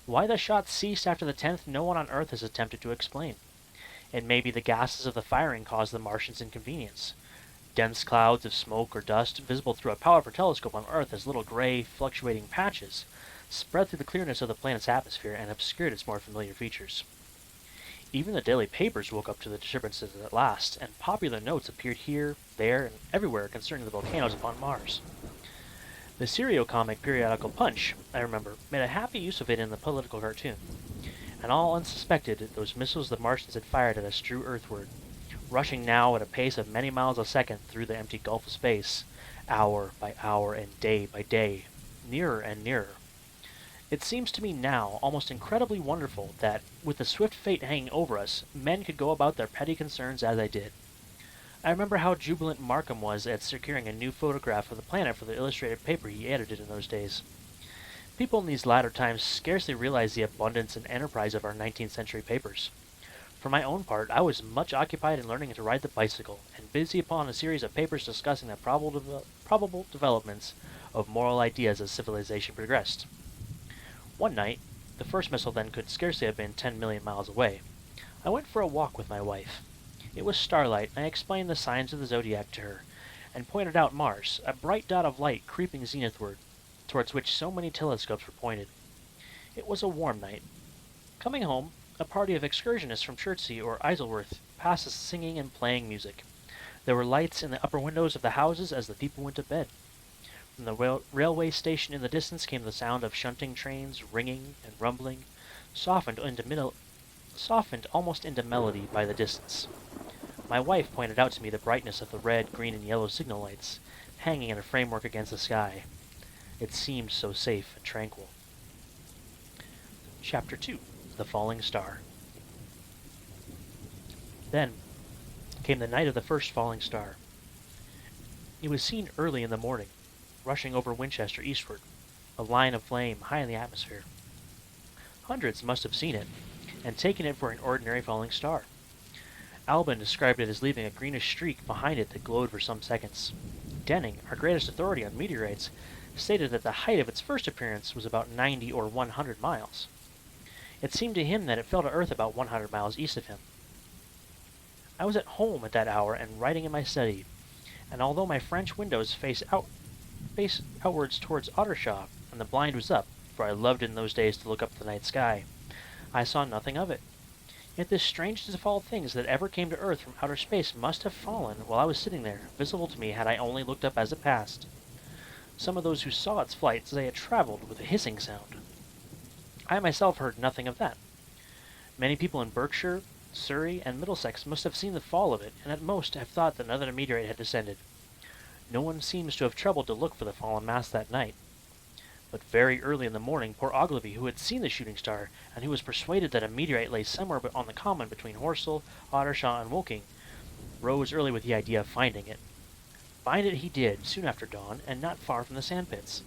Why the shots ceased after the 10th, no one on Earth has attempted to explain. It may be the gases of the firing caused the Martians inconvenience. Dense clouds of smoke or dust, visible through a powerful telescope on Earth as little gray, fluctuating patches, spread through the clearness of the planet's atmosphere and obscured its more familiar features. Even the daily papers woke up to the disturbances at last, and popular notes appeared here, there, and everywhere concerning the volcanoes upon Mars. The serio-comic periodical Punch, I remember, made a happy use of it in the political cartoon, and all unsuspected those missiles the Martians had fired at us drew earthward, rushing now at a pace of many miles a second through the empty gulf of space, hour by hour and day by day, nearer and nearer. It seems to me now almost incredibly wonderful that, with the swift fate hanging over us, men could go about their petty concerns as I did. I remember how jubilant Markham was at securing a new photograph of the planet for the illustrated paper he edited in those days. People in these latter times scarcely realize the abundance and enterprise of our 19th century papers. For my own part, I was much occupied in learning to ride the bicycle, and busy upon a series of papers discussing the probable developments of moral ideas as civilization progressed. One night, the first missile then could scarcely have been 10 million miles away, I went for a walk with my wife. It was starlight, and I explained the signs of the zodiac to her, and pointed out Mars, a bright dot of light creeping zenithward, towards which so many telescopes were pointed. It was a warm night. Coming home, a party of excursionists from Chertsey or Isleworth passed us singing and playing music. There were lights in the upper windows of the houses as the people went to bed. From the railway station in the distance came the sound of shunting trains, ringing and rumbling, softened almost into melody by the distance. My wife pointed out to me the brightness of the red, green, and yellow signal lights, hanging in a framework against the sky. It seemed so safe and tranquil. Chapter 2. The Falling Star. Then came the night of the first falling star. It was seen early in the morning, rushing over Winchester eastward, a line of flame high in the atmosphere. Hundreds must have seen it, and taken it for an ordinary falling star. Albin described it as leaving a greenish streak behind it that glowed for some seconds. Denning, our greatest authority on meteorites, stated that the height of its first appearance was about 90 or 100 miles. It seemed to him that it fell to Earth about 100 miles east of him. I was at home at that hour and writing in my study, and although my French windows faced outwards towards Ottershaw, and the blind was up, for I loved in those days to look up at the night sky, I saw nothing of it. Yet this strangest of all things that ever came to Earth from outer space must have fallen while I was sitting there, visible to me had I only looked up as it passed. Some of those who saw its flight say it traveled with a hissing sound. I myself heard nothing of that. Many people in Berkshire, Surrey, and Middlesex must have seen the fall of it, and at most have thought that another meteorite had descended. No one seems to have troubled to look for the fallen mass that night. But very early in the morning, poor Ogilvy, who had seen the shooting star, and who was persuaded that a meteorite lay somewhere on the common between Horsell, Ottershaw, and Woking, rose early with the idea of finding it. Find it he did, soon after dawn, and not far from the sandpits.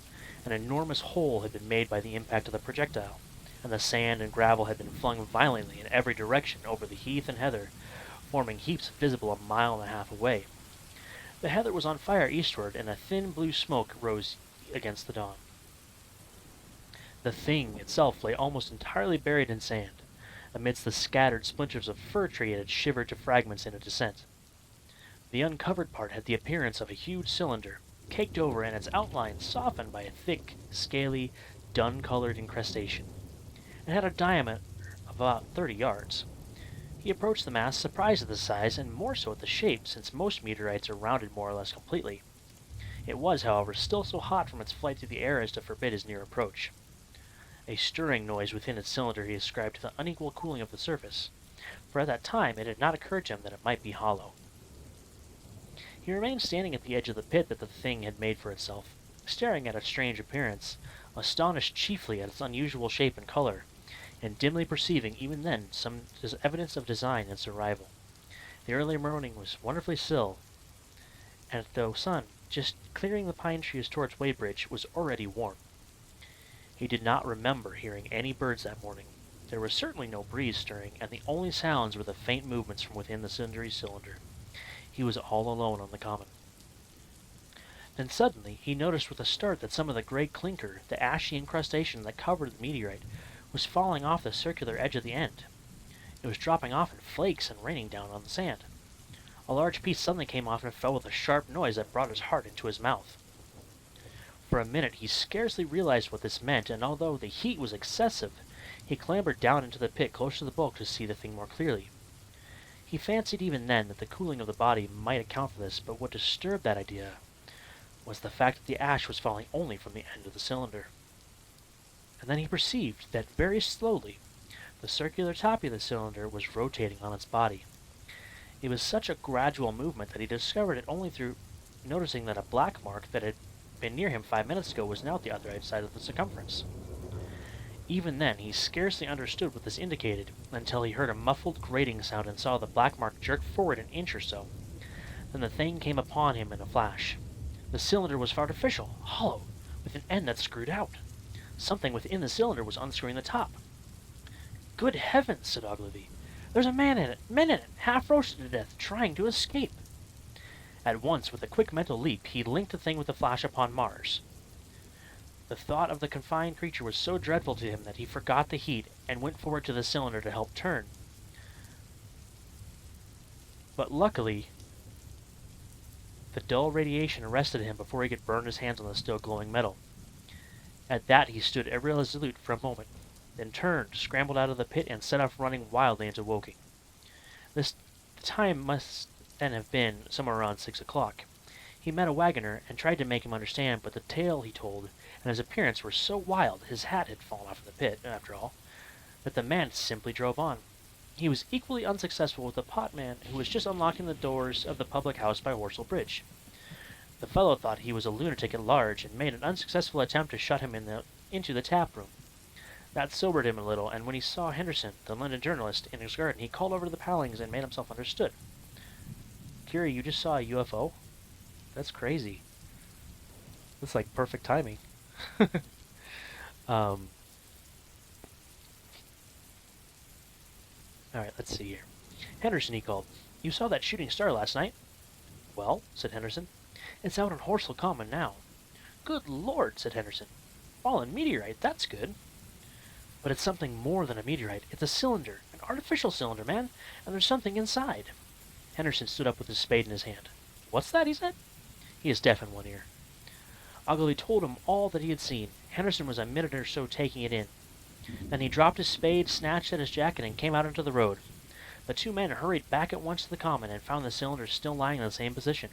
An enormous hole had been made by the impact of the projectile, and the sand and gravel had been flung violently in every direction over the heath and heather, forming heaps visible a mile and a half away. The heather was on fire eastward, and a thin blue smoke rose against the dawn. The thing itself lay almost entirely buried in sand, amidst the scattered splinters of fir tree it had shivered to fragments in a descent. The uncovered part had the appearance of a huge cylinder, caked over and its outline softened by a thick, scaly, dun-colored incrustation. It had a diameter of about 30 yards. He approached the mass surprised at the size and more so at the shape, since most meteorites are rounded more or less completely. It was, however, still so hot from its flight through the air as to forbid his near approach. A stirring noise within its cylinder he ascribed to the unequal cooling of the surface, for at that time it had not occurred to him that it might be hollow. He remained standing at the edge of the pit that the thing had made for itself, staring at its strange appearance, astonished chiefly at its unusual shape and color, and dimly perceiving even then some evidence of design in its arrival. The early morning was wonderfully still, and the sun, just clearing the pine trees towards Weybridge, was already warm. He did not remember hearing any birds that morning. There was certainly no breeze stirring, and the only sounds were the faint movements from within the cindery cylinder. He was all alone on the common. Then suddenly he noticed with a start that some of the gray clinker, the ashy incrustation that covered the meteorite, was falling off the circular edge of the end. It was dropping off in flakes and raining down on the sand. A large piece suddenly came off and fell with a sharp noise that brought his heart into his mouth. For a minute he scarcely realized what this meant, and although the heat was excessive, he clambered down into the pit close to the bulk to see the thing more clearly. He fancied even then that the cooling of the body might account for this, but what disturbed that idea was the fact that the ash was falling only from the end of the cylinder. And then he perceived that very slowly the circular top of the cylinder was rotating on its body. It was such a gradual movement that he discovered it only through noticing that a black mark that had been near him 5 minutes ago was now at the other side of the circumference. Even then, he scarcely understood what this indicated until he heard a muffled grating sound and saw the black mark jerk forward an inch or so. Then the thing came upon him in a flash. The cylinder was artificial, hollow, with an end that screwed out. Something within the cylinder was unscrewing the top. "Good heavens," said Ogilvy. "There's a man in it, half roasted to death, trying to escape." At once, with a quick mental leap, he linked the thing with the flash upon Mars. The thought of the confined creature was so dreadful to him that he forgot the heat and went forward to the cylinder to help turn. But luckily, the dull radiation arrested him before he could burn his hands on the still glowing metal. At that he stood irresolute for a moment, then turned, scrambled out of the pit, and set off running wildly into Woking. The time must then have been somewhere around 6 o'clock. He met a wagoner and tried to make him understand, but the tale he told and his appearance were so wild, his hat had fallen off in the pit, after all, that the man simply drove on. He was equally unsuccessful with the potman who was just unlocking the doors of the public house by Horsell Bridge. The fellow thought he was a lunatic at large, and made an unsuccessful attempt to shut him into the tap room. That sobered him a little, and when he saw Henderson, the London journalist, in his garden, he called over the palings and made himself understood. "Kiri, you just saw a UFO? That's crazy. That's like perfect timing." Alright, let's see here. "Henderson," he called. "You saw that shooting star last night?" "Well," said Henderson, "it's out on Horsell Common now." "Good Lord," said Henderson. "Fallen meteorite, that's good." "But it's something more than a meteorite. It's a cylinder, an artificial cylinder, man, and there's something inside." Henderson stood up with his spade in his hand. "What's that?" he said. He is deaf in one ear. Ogilvy told him all that he had seen. Henderson was a minute or so taking it in. Then he dropped his spade, snatched at his jacket, and came out into the road. The two men hurried back at once to the common and found the cylinder still lying in the same position.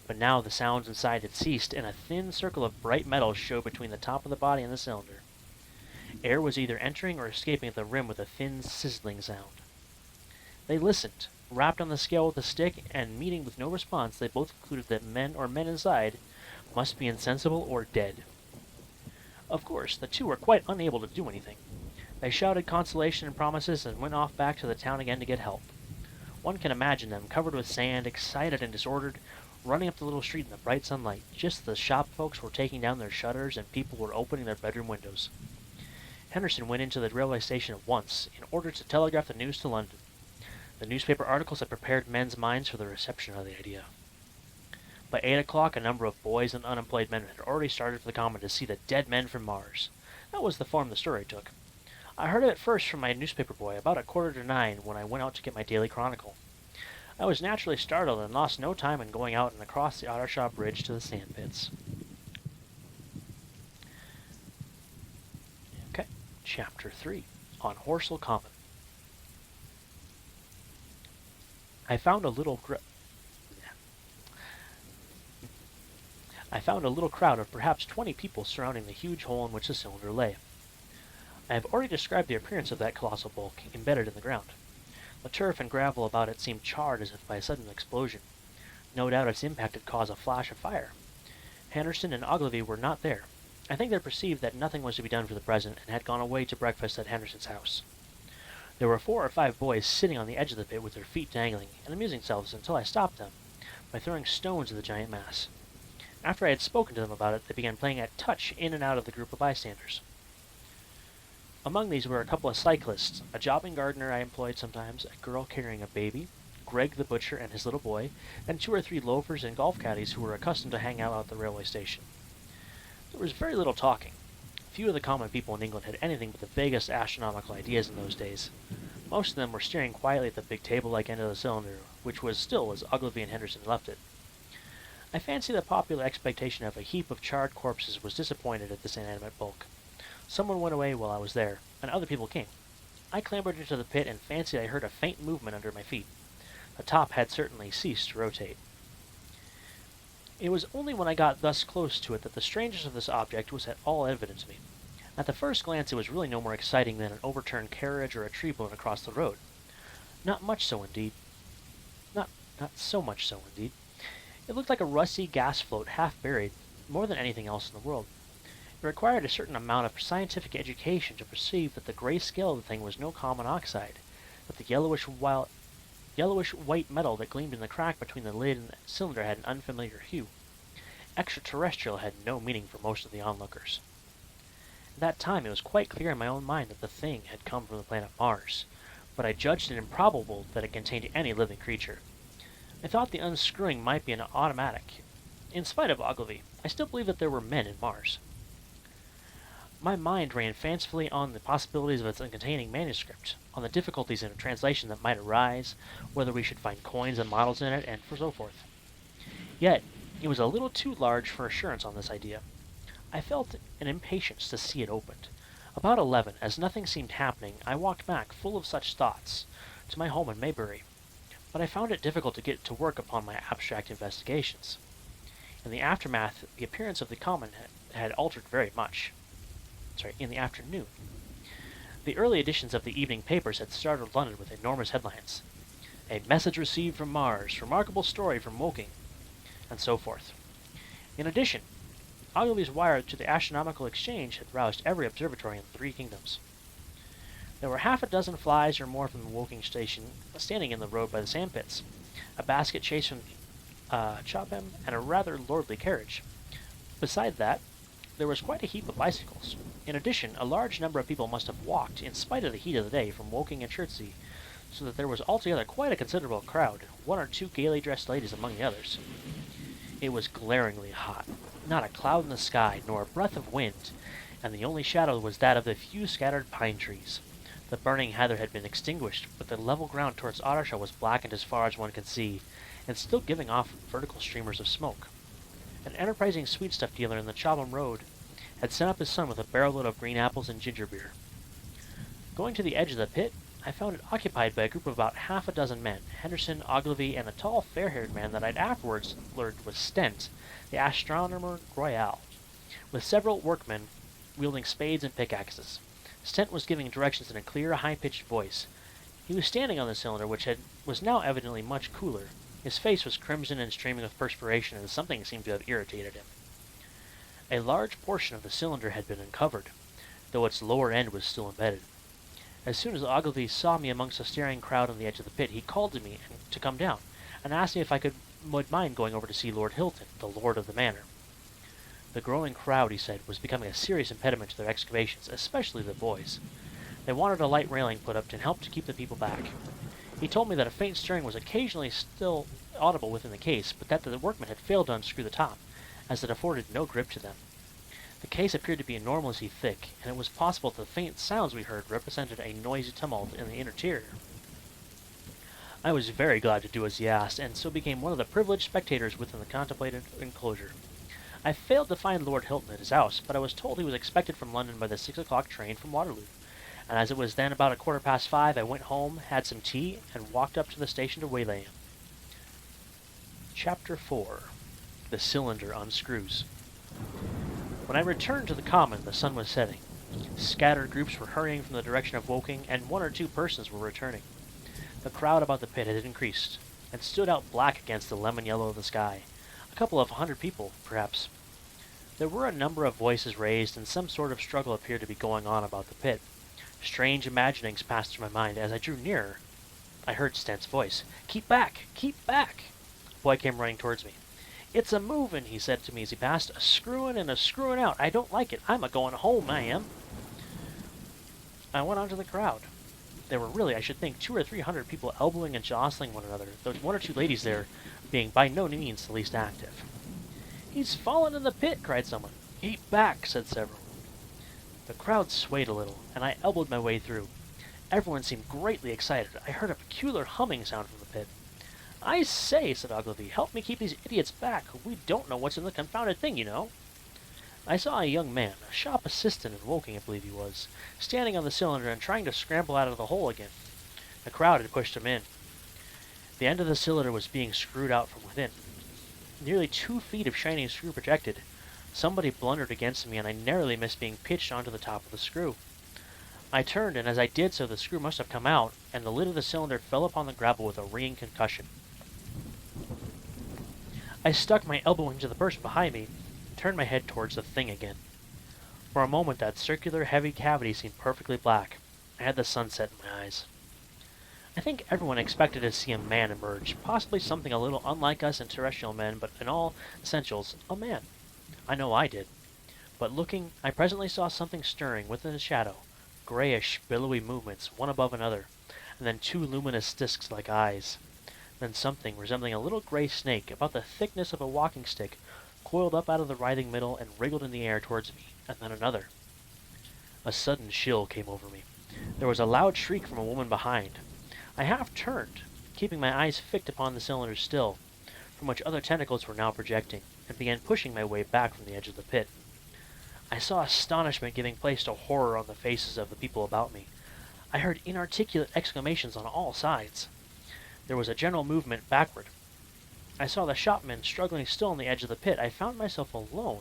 But now the sounds inside had ceased, and a thin circle of bright metal showed between the top of the body and the cylinder. Air was either entering or escaping at the rim with a thin, sizzling sound. They listened, rapped on the scale with a stick, and meeting with no response, they both concluded that men inside must be insensible or dead. Of course, the two were quite unable to do anything. They shouted consolation and promises and went off back to the town again to get help. One can imagine them, covered with sand, excited and disordered, running up the little street in the bright sunlight, just as the shop folks were taking down their shutters and people were opening their bedroom windows. Henderson went into the railway station at once, in order to telegraph the news to London. The newspaper articles had prepared men's minds for the reception of the idea. By 8 o'clock, a number of boys and unemployed men had already started for the common to see the dead men from Mars. That was the form the story took. I heard of it first from my newspaper boy about 8:45 when I went out to get my daily chronicle. I was naturally startled and lost no time in going out and across the Ottershaw Bridge to the sand pits. Okay, Chapter 3, on Horsell Common. I found a little crowd of perhaps 20 people surrounding the huge hole in which the cylinder lay. I have already described the appearance of that colossal bulk embedded in the ground. The turf and gravel about it seemed charred as if by a sudden explosion. No doubt its impact had caused a flash of fire. Henderson and Ogilvy were not there. I think they perceived that nothing was to be done for the present and had gone away to breakfast at Henderson's house. There were 4 or 5 boys sitting on the edge of the pit with their feet dangling and amusing themselves until I stopped them by throwing stones at the giant mass. After I had spoken to them about it, they began playing at touch in and out of the group of bystanders. Among these were a couple of cyclists, a jobbing gardener I employed sometimes, a girl carrying a baby, Greg the butcher and his little boy, and 2 or 3 loafers and golf caddies who were accustomed to hang out at the railway station. There was very little talking. Few of the common people in England had anything but the vaguest astronomical ideas in those days. Most of them were staring quietly at the big table-like end of the cylinder, which was still as Ogilvy and Henderson left it. I fancy the popular expectation of a heap of charred corpses was disappointed at this inanimate bulk. Someone went away while I was there, and other people came. I clambered into the pit and fancied I heard a faint movement under my feet. The top had certainly ceased to rotate. It was only when I got thus close to it that the strangeness of this object was at all evident to me. At the first glance it was really no more exciting than an overturned carriage or a tree blown across the road. Not so much so, indeed. It looked like a rusty gas float half buried, more than anything else in the world. It required a certain amount of scientific education to perceive that the gray scale of the thing was no common oxide, that the yellowish white metal that gleamed in the crack between the lid and the cylinder had an unfamiliar hue. Extraterrestrial had no meaning for most of the onlookers. At that time it was quite clear in my own mind that the thing had come from the planet Mars, but I judged it improbable that it contained any living creature. I thought the unscrewing might be an automatic. In spite of Ogilvy, I still believed that there were men in Mars. My mind ran fancifully on the possibilities of its containing manuscript, on the difficulties in a translation that might arise, whether we should find coins and models in it, and so forth. Yet, it was a little too large for assurance on this idea. I felt an impatience to see it opened. About 11, as nothing seemed happening, I walked back, full of such thoughts, to my home in Maybury. But I found it difficult to get to work upon my abstract investigations. In the aftermath, the appearance of the common had altered very much. In the afternoon. The early editions of the evening papers had startled London with enormous headlines. A message received from Mars, remarkable story from Woking, and so forth. In addition, Ogilvy's wire to the Astronomical Exchange had roused every observatory in the 3 kingdoms. There were half a dozen flies or more from the Woking station standing in the road by the sandpits, a basket chase from Chopham, and a rather lordly carriage. Beside that, there was quite a heap of bicycles. In addition, a large number of people must have walked, in spite of the heat of the day, from Woking and Chertsey, so that there was altogether quite a considerable crowd, 1 or 2 gaily dressed ladies among the others. It was glaringly hot, not a cloud in the sky, nor a breath of wind, and the only shadow was that of the few scattered pine trees. The burning heather had been extinguished, but the level ground towards Ottershaw was blackened as far as one could see, and still giving off vertical streamers of smoke. An enterprising sweetstuff dealer in the Chobham Road had sent up his son with a barrel-load of green apples and ginger beer. Going to the edge of the pit, I found it occupied by a group of about half a dozen men, Henderson, Ogilvy, and a tall, fair-haired man that I'd afterwards learned was Stent, the astronomer royal, with several workmen wielding spades and pickaxes. Stent was giving directions in a clear, high-pitched voice. He was standing on the cylinder, which was now evidently much cooler. His face was crimson and streaming with perspiration, and something seemed to have irritated him. A large portion of the cylinder had been uncovered, though its lower end was still embedded. As soon as Ogilvy saw me amongst the staring crowd on the edge of the pit, he called to me to come down, and asked me if I would mind going over to see Lord Hilton, the lord of the manor. The growing crowd, he said, was becoming a serious impediment to their excavations, especially the boys. They wanted a light railing put up to help to keep the people back. He told me that a faint stirring was occasionally still audible within the case, but that the workmen had failed to unscrew the top, as it afforded no grip to them. The case appeared to be enormously thick, and it was possible that the faint sounds we heard represented a noisy tumult in the interior. I was very glad to do as he asked, and so became one of the privileged spectators within the contemplated enclosure. I failed to find Lord Hilton at his house, but I was told he was expected from London by the 6 o'clock train from Waterloo, and as it was then about 5:15, I went home, had some tea, and walked up to the station to waylay him. Chapter 4. The Cylinder Unscrews. When I returned to the common, the sun was setting. Scattered groups were hurrying from the direction of Woking, and 1 or 2 persons were returning. The crowd about the pit had increased, and stood out black against the lemon yellow of the sky. A couple of 100 people, perhaps. There were a number of voices raised, and some sort of struggle appeared to be going on about the pit. Strange imaginings passed through my mind. As I drew nearer, I heard Stent's voice. "Keep back! Keep back!" A boy came running towards me. "It's a movin'," he said to me as he passed. "A screwin' and a screwin' out. I don't like it. I'm a-goin' home, I am." I went on to the crowd. There were really, I should think, 200 or 300 people elbowing and jostling one another, though 1 or 2 ladies there being by no means the least active. "He's fallen in the pit!" cried someone. "Keep back!" said several. The crowd swayed a little, and I elbowed my way through. Everyone seemed greatly excited. I heard a peculiar humming sound from the pit. "I say," said Ogilvy, "help me keep these idiots back. We don't know what's in the confounded thing, you know." I saw a young man, a shop assistant in Woking, I believe he was, standing on the cylinder and trying to scramble out of the hole again. The crowd had pushed him in. The end of the cylinder was being screwed out from within. Nearly 2 feet of shining screw projected. Somebody blundered against me, and I narrowly missed being pitched onto the top of the screw. I turned, and as I did so, the screw must have come out, and the lid of the cylinder fell upon the gravel with a ringing concussion. I stuck my elbow into the person behind me, and turned my head towards the thing again. For a moment that circular, heavy cavity seemed perfectly black. I had the sunset in my eyes. I think everyone expected to see a man emerge, possibly something a little unlike us and terrestrial men, but in all essentials, a man. I know I did. But looking, I presently saw something stirring within the shadow, grayish, billowy movements, one above another, and then 2 luminous discs like eyes. Then something resembling a little gray snake, about the thickness of a walking stick, coiled up out of the writhing middle and wriggled in the air towards me, and then another. A sudden chill came over me. There was a loud shriek from a woman behind. I half turned, keeping my eyes fixed upon the cylinder still, from which other tentacles were now projecting, and began pushing my way back from the edge of the pit. I saw astonishment giving place to horror on the faces of the people about me. I heard inarticulate exclamations on all sides. There was a general movement backward. I saw the shopmen struggling still on the edge of the pit. I found myself alone,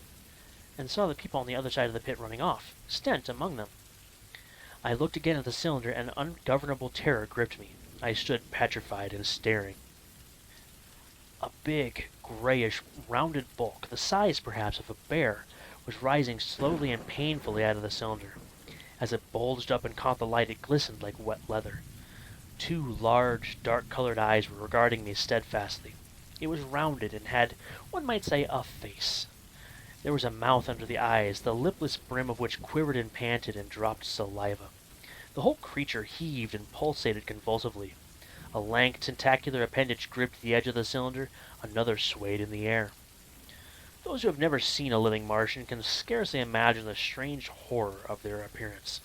and saw the people on the other side of the pit running off, Stent among them. I looked again at the cylinder, and ungovernable terror gripped me. I stood petrified and staring. A big, grayish, rounded bulk, the size, perhaps, of a bear, was rising slowly and painfully out of the cylinder. As it bulged up and caught the light, it glistened like wet leather. 2 large, dark-colored eyes were regarding me steadfastly. It was rounded and had, one might say, a face. There was a mouth under the eyes, the lipless brim of which quivered and panted and dropped saliva. The whole creature heaved and pulsated convulsively. A lank, tentacular appendage gripped the edge of the cylinder, another swayed in the air. Those who have never seen a living Martian can scarcely imagine the strange horror of their appearance.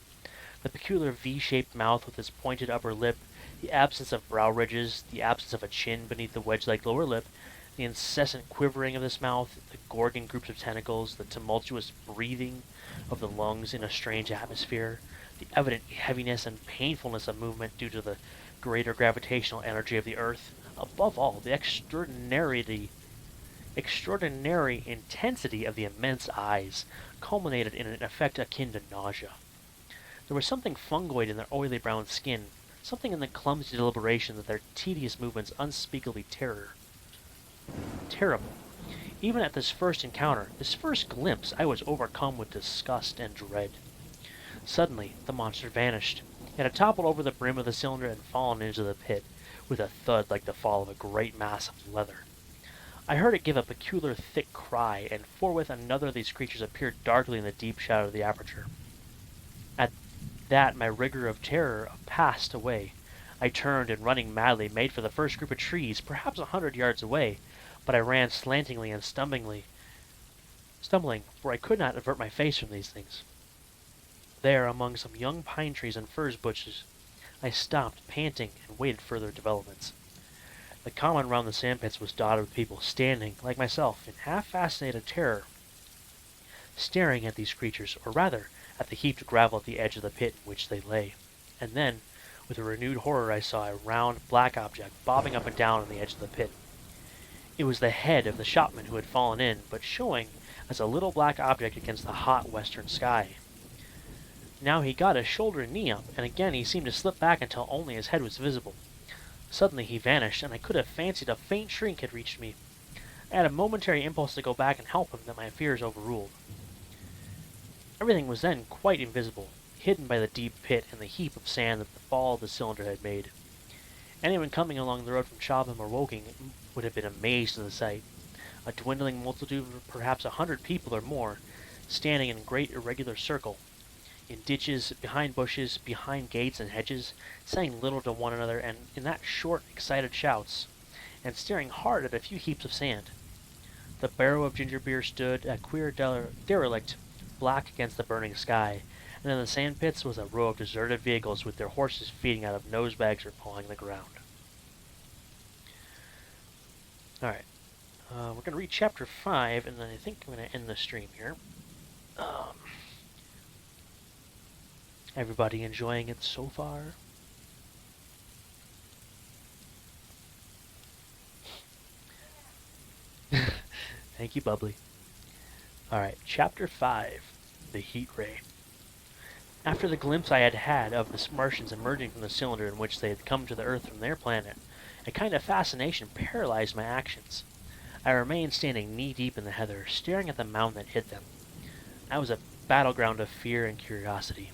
The peculiar V-shaped mouth with its pointed upper lip, the absence of brow ridges, the absence of a chin beneath the wedge-like lower lip, the incessant quivering of this mouth, the gorging groups of tentacles, the tumultuous breathing of the lungs in a strange atmosphere, the evident heaviness and painfulness of movement due to the greater gravitational energy of the Earth, above all, the extraordinary intensity of the immense eyes, culminated in an effect akin to nausea. There was something fungoid in their oily brown skin, something in the clumsy deliberation of their tedious movements unspeakably terrible. Even at this first encounter, this first glimpse, I was overcome with disgust and dread. Suddenly, the monster vanished. It had toppled over the brim of the cylinder and fallen into the pit, with a thud like the fall of a great mass of leather. I heard it give a peculiar thick cry, and forthwith another of these creatures appeared darkly in the deep shadow of the aperture. At that my rigor of terror passed away. I turned, and running madly, made for the first group of trees, perhaps 100 yards away, but I ran slantingly and stumbling, for I could not avert my face from these things. There, among some young pine trees and furze bushes, I stopped, panting, and waited further developments. The common round the sandpits was dotted with people standing, like myself, in half-fascinated terror, staring at these creatures, or rather, at the heaped gravel at the edge of the pit in which they lay. And then, with a renewed horror, I saw a round, black object bobbing up and down on the edge of the pit. It was the head of the shopman who had fallen in, but showing as a little black object against the hot western sky. Now he got his shoulder and knee up, and again he seemed to slip back until only his head was visible. Suddenly he vanished, and I could have fancied a faint shriek had reached me. I had a momentary impulse to go back and help him that my fears overruled. Everything was then quite invisible, hidden by the deep pit and the heap of sand that the fall of the cylinder had made. Anyone coming along the road from Chobham or Woking would have been amazed at the sight. A dwindling multitude of perhaps 100 people or more, standing in a great irregular circle, in ditches, behind bushes, behind gates and hedges, saying little to one another and in that short, excited shouts, and staring hard at a few heaps of sand. The barrow of ginger beer stood, a queer derelict, black against the burning sky, and in the sand pits was a row of deserted vehicles with their horses feeding out of nose bags or pawing the ground. Alright, we're going to read chapter 5, and then I think I'm going to end the stream here. Everybody enjoying it so far? Thank you, Bubbly. Alright, chapter 5, The Heat Ray. After the glimpse I had had of the Martians emerging from the cylinder in which they had come to the Earth from their planet, a kind of fascination paralyzed my actions. I remained standing knee-deep in the heather, staring at the mound that hid them. I was a battleground of fear and curiosity.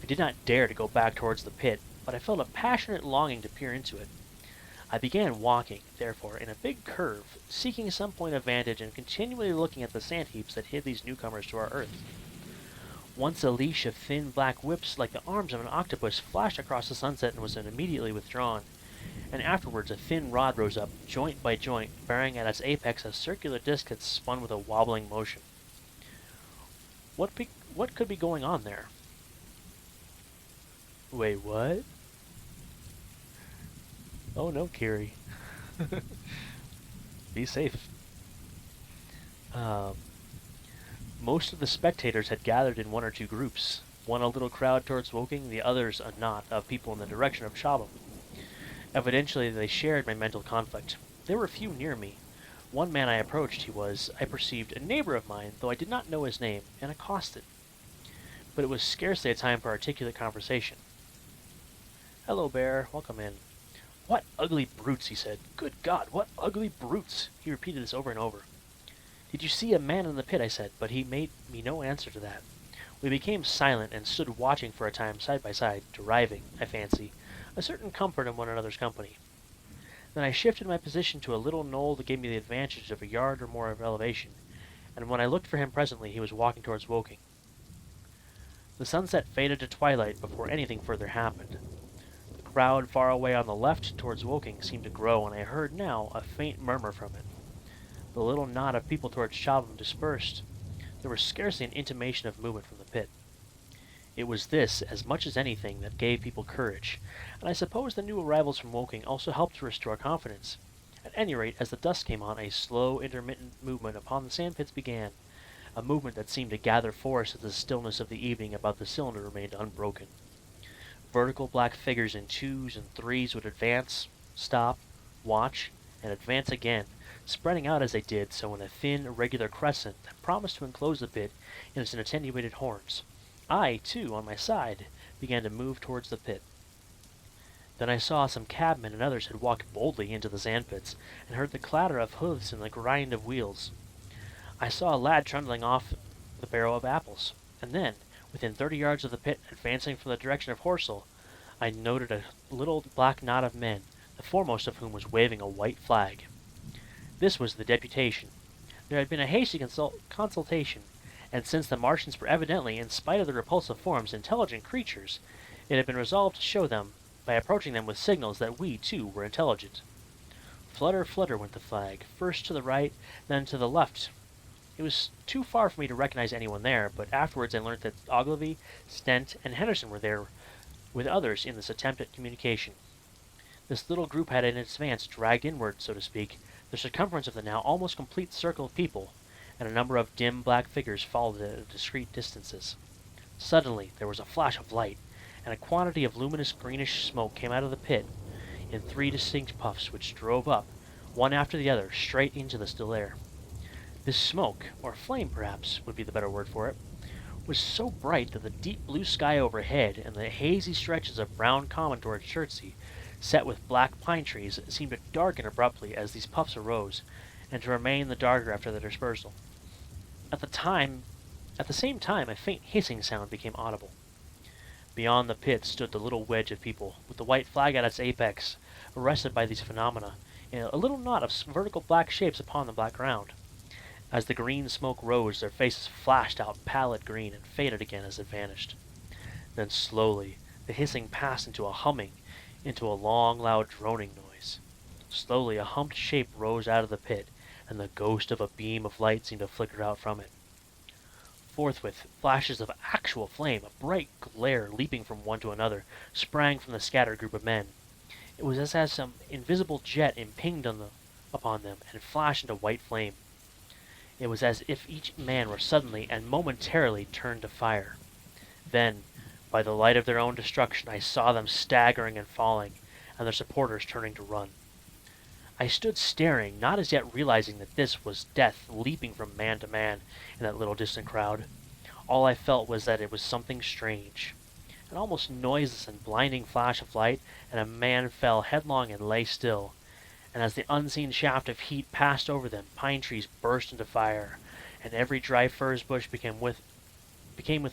I did not dare to go back towards the pit, but I felt a passionate longing to peer into it. I began walking, therefore, in a big curve, seeking some point of vantage and continually looking at the sand heaps that hid these newcomers to our Earth. Once a leash of thin black whips like the arms of an octopus flashed across the sunset and was then immediately withdrawn, and afterwards a thin rod rose up, joint by joint, bearing at its apex a circular disc that spun with a wobbling motion. What could be going on there? Wait, what? Oh no, Kiri. Be safe. Most of the spectators had gathered in one or two groups, one a little crowd towards Woking, the others a knot of people in the direction of Chobham. Evidently they shared my mental conflict. There were few near me. One man I approached, he was, I perceived, a neighbor of mine, though I did not know his name, and accosted. But it was scarcely a time for articulate conversation. "Hello, Bear. Welcome in." "What ugly brutes," he said. "Good God, what ugly brutes!" He repeated this over and over. "Did you see a man in the pit?" I said, but he made me no answer to that. We became silent and stood watching for a time side by side, deriving, I fancy, a certain comfort in one another's company. Then I shifted my position to a little knoll that gave me the advantage of a yard or more of elevation, and when I looked for him presently he was walking towards Woking. The sunset faded to twilight before anything further happened. The crowd far away on the left towards Woking seemed to grow, and I heard now a faint murmur from it. The little knot of people towards Chobham dispersed. There was scarcely an intimation of movement from the pit. It was this, as much as anything, that gave people courage, and I suppose the new arrivals from Woking also helped to restore confidence. At any rate, as the dusk came on, a slow, intermittent movement upon the sandpits began, a movement that seemed to gather force as the stillness of the evening about the cylinder remained unbroken. Vertical black figures in twos and threes would advance, stop, watch, and advance again, spreading out as they did so in a thin, irregular crescent that promised to enclose the pit in its attenuated horns. I, too, on my side, began to move towards the pit. Then I saw some cabmen and others had walked boldly into the sandpits, and heard the clatter of hoofs and the grind of wheels. I saw a lad trundling off the barrow of apples, and then, within 30 yards of the pit, advancing from the direction of Horsell, I noted a little black knot of men, the foremost of whom was waving a white flag. This was the deputation. There had been a hasty consultation, and since the Martians were evidently, in spite of their repulsive forms, intelligent creatures, it had been resolved to show them, by approaching them with signals, that we, too, were intelligent. Flutter, flutter went the flag, first to the right, then to the left. It was too far for me to recognize anyone there, but afterwards I learnt that Ogilvy, Stent, and Henderson were there with others in this attempt at communication. This little group had in its advance dragged inward, so to speak, the circumference of the now almost complete circle of people, and a number of dim black figures followed it at discreet distances. Suddenly there was a flash of light, and a quantity of luminous greenish smoke came out of the pit in 3 distinct puffs which drove up, one after the other, straight into the still air. This smoke, or flame perhaps would be the better word for it, was so bright that the deep blue sky overhead and the hazy stretches of brown common towards Chertsey, set with black pine trees, seemed to darken abruptly as these puffs arose, and to remain the darker after their dispersal. At the same time, a faint hissing sound became audible. Beyond the pit stood the little wedge of people, with the white flag at its apex, arrested by these phenomena, in a little knot of vertical black shapes upon the black ground. As the green smoke rose, their faces flashed out pallid green and faded again as it vanished. Then slowly, the hissing passed into a humming, into a long, loud droning noise. Slowly, a humped shape rose out of the pit, and the ghost of a beam of light seemed to flicker out from it. Forthwith, flashes of actual flame, a bright glare leaping from one to another, sprang from the scattered group of men. It was as some invisible jet impinged upon them and flashed into white flame. It was as if each man were suddenly and momentarily turned to fire. Then, by the light of their own destruction, I saw them staggering and falling, and their supporters turning to run. I stood staring, not as yet realizing that this was death leaping from man to man in that little distant crowd. All I felt was that it was something strange. An almost noiseless and blinding flash of light, and a man fell headlong and lay still. And as the unseen shaft of heat passed over them, pine trees burst into fire, and every dry furze bush became with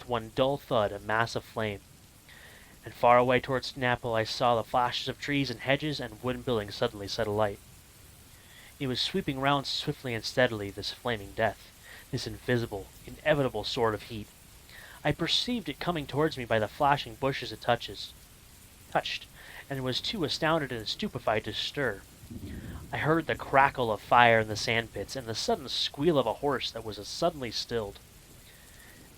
one dull thud a mass of flame. And far away towards Snapple I saw the flashes of trees and hedges and wooden buildings suddenly set alight. It was sweeping round swiftly and steadily, this flaming death, this invisible, inevitable sword of heat. I perceived it coming towards me by the flashing bushes it touched, and was too astounded and stupefied to stir. I heard the crackle of fire in the sandpits, and the sudden squeal of a horse that was as suddenly stilled.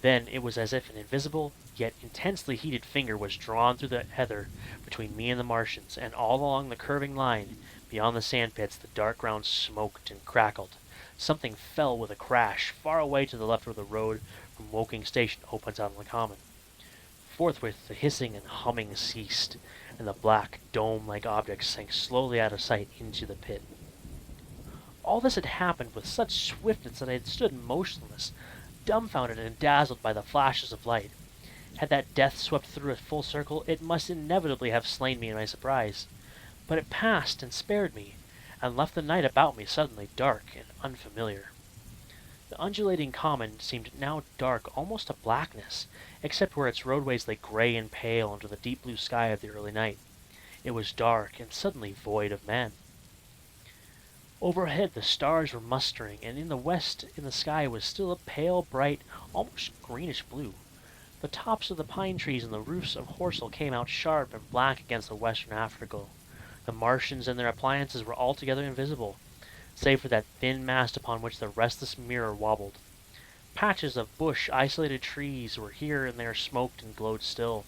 Then it was as if an invisible, yet intensely heated finger was drawn through the heather between me and the Martians, and all along the curving line, beyond the sandpits, the dark ground smoked and crackled. Something fell with a crash, far away to the left where the road from Woking Station opens out on the common. Forthwith the hissing and humming ceased, and the black, dome-like object sank slowly out of sight into the pit. All this had happened with such swiftness that I had stood motionless, dumbfounded and dazzled by the flashes of light. Had that death swept through a full circle, it must inevitably have slain me in my surprise. But it passed and spared me, and left the night about me suddenly dark and unfamiliar. The undulating common seemed now dark almost to blackness, except where its roadways lay gray and pale under the deep blue sky of the early night. It was dark and suddenly void of men. Overhead the stars were mustering, and in the west in the sky was still a pale, bright, almost greenish blue. The tops of the pine trees and the roofs of Horsell came out sharp and black against the western afterglow. The Martians and their appliances were altogether invisible, save for that thin mast upon which the restless mirror wobbled. Patches of bush, isolated trees were here and there smoked and glowed still,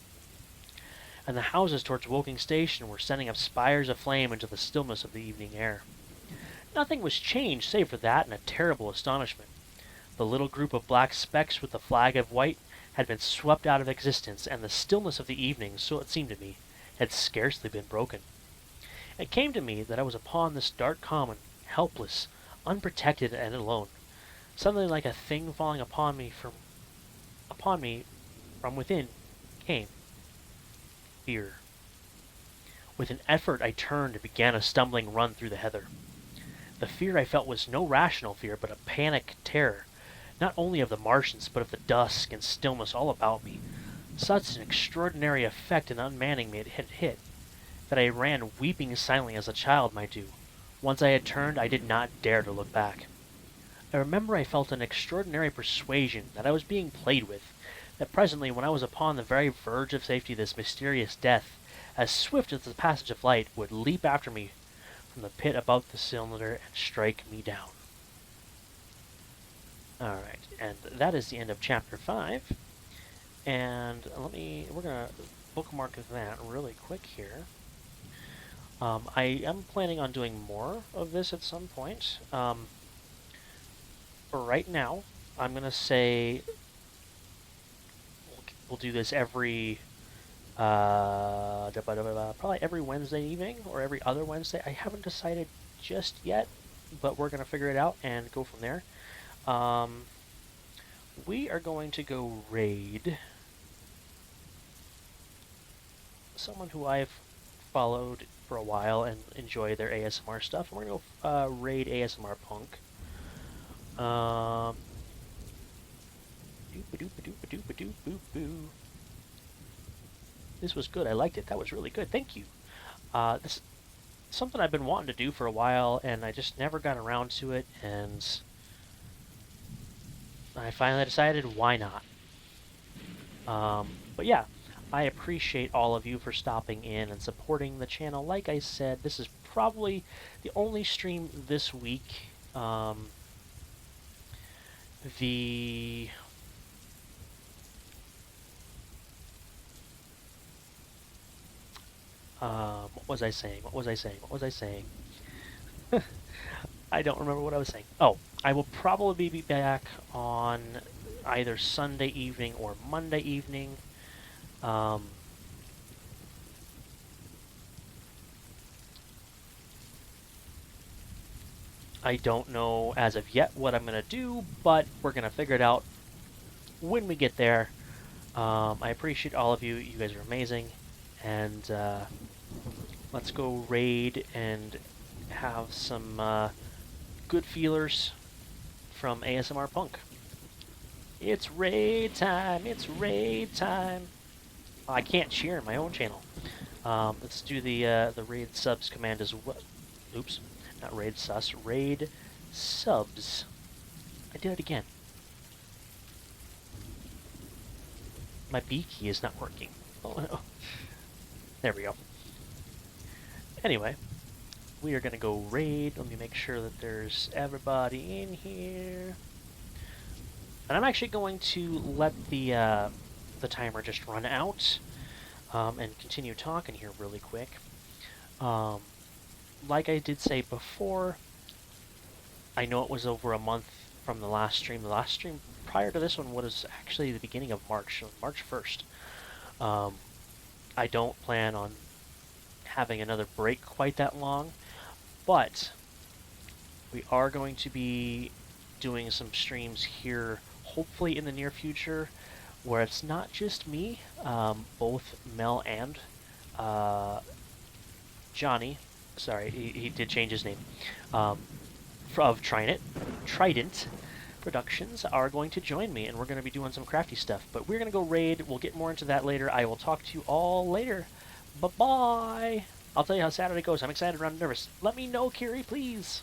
and the houses towards Woking Station were sending up spires of flame into the stillness of the evening air. Nothing was changed save for that and a terrible astonishment. The little group of black specks with the flag of white had been swept out of existence, and the stillness of the evening, so it seemed to me, had scarcely been broken. It came to me that I was upon this dark common, helpless, unprotected, and alone. Suddenly, like a thing falling upon me from within, came fear. With an effort I turned and began a stumbling run through the heather. The fear I felt was no rational fear, but a panic terror, not only of the Martians, but of the dusk and stillness all about me. Such an extraordinary effect in unmanning me it had hit, that I ran weeping silently as a child might do. Once I had turned, I did not dare to look back. I remember I felt an extraordinary persuasion that I was being played with, that presently, when I was upon the very verge of safety, this mysterious death, as swift as the passage of light, would leap after me from the pit above the cylinder and strike me down. Alright, and that is the end of chapter 5. And we're going to bookmark that really quick here. I am planning on doing more of this at some point. For right now, I'm gonna say we'll do this every probably every Wednesday evening or every other Wednesday. I haven't decided just yet, but we're gonna figure it out and go from there. We are going to go raid someone who I've followed for a while and enjoy their ASMR stuff. And we're gonna go raid ASMR Punk. This was good. I liked it. That was really good. Thank you. This is something I've been wanting to do for a while, and I just never got around to it. And I finally decided, why not? But yeah, I appreciate all of you for stopping in and supporting the channel. Like I said, this is probably the only stream this week. The what was I saying? What was I saying? What was I saying? I don't remember what I was saying. Oh, I will probably be back on either Sunday evening or Monday evening. I don't know as of yet what I'm going to do, but we're going to figure it out when we get there. I appreciate all of you. You guys are amazing. And let's go raid and have some good feelers from ASMR Punk. It's raid time. It's raid time. I can't cheer my own channel. Let's do the raid subs command as well. Oops, not raid sus. Raid subs. I did it again. My B key is not working. Oh no. There we go. Anyway, we are gonna go raid. Let me make sure that there's everybody in here. And I'm actually going to let the timer just run out and continue talking here really quick. Like I did say before, I know it was over a month from the last stream. The last stream prior to this one was actually the beginning of March, March 1st. I don't plan on having another break quite that long, but we are going to be doing some streams here, hopefully in the near future, where it's not just me, both Mel and Johnny, sorry, he did change his name, of Trident Productions are going to join me, and we're going to be doing some crafty stuff. But we're going to go raid. We'll get more into that later. I will talk to you all later. Bye-bye. I'll tell you how Saturday goes. I'm excited, I'm nervous. Let me know, Kiri, please.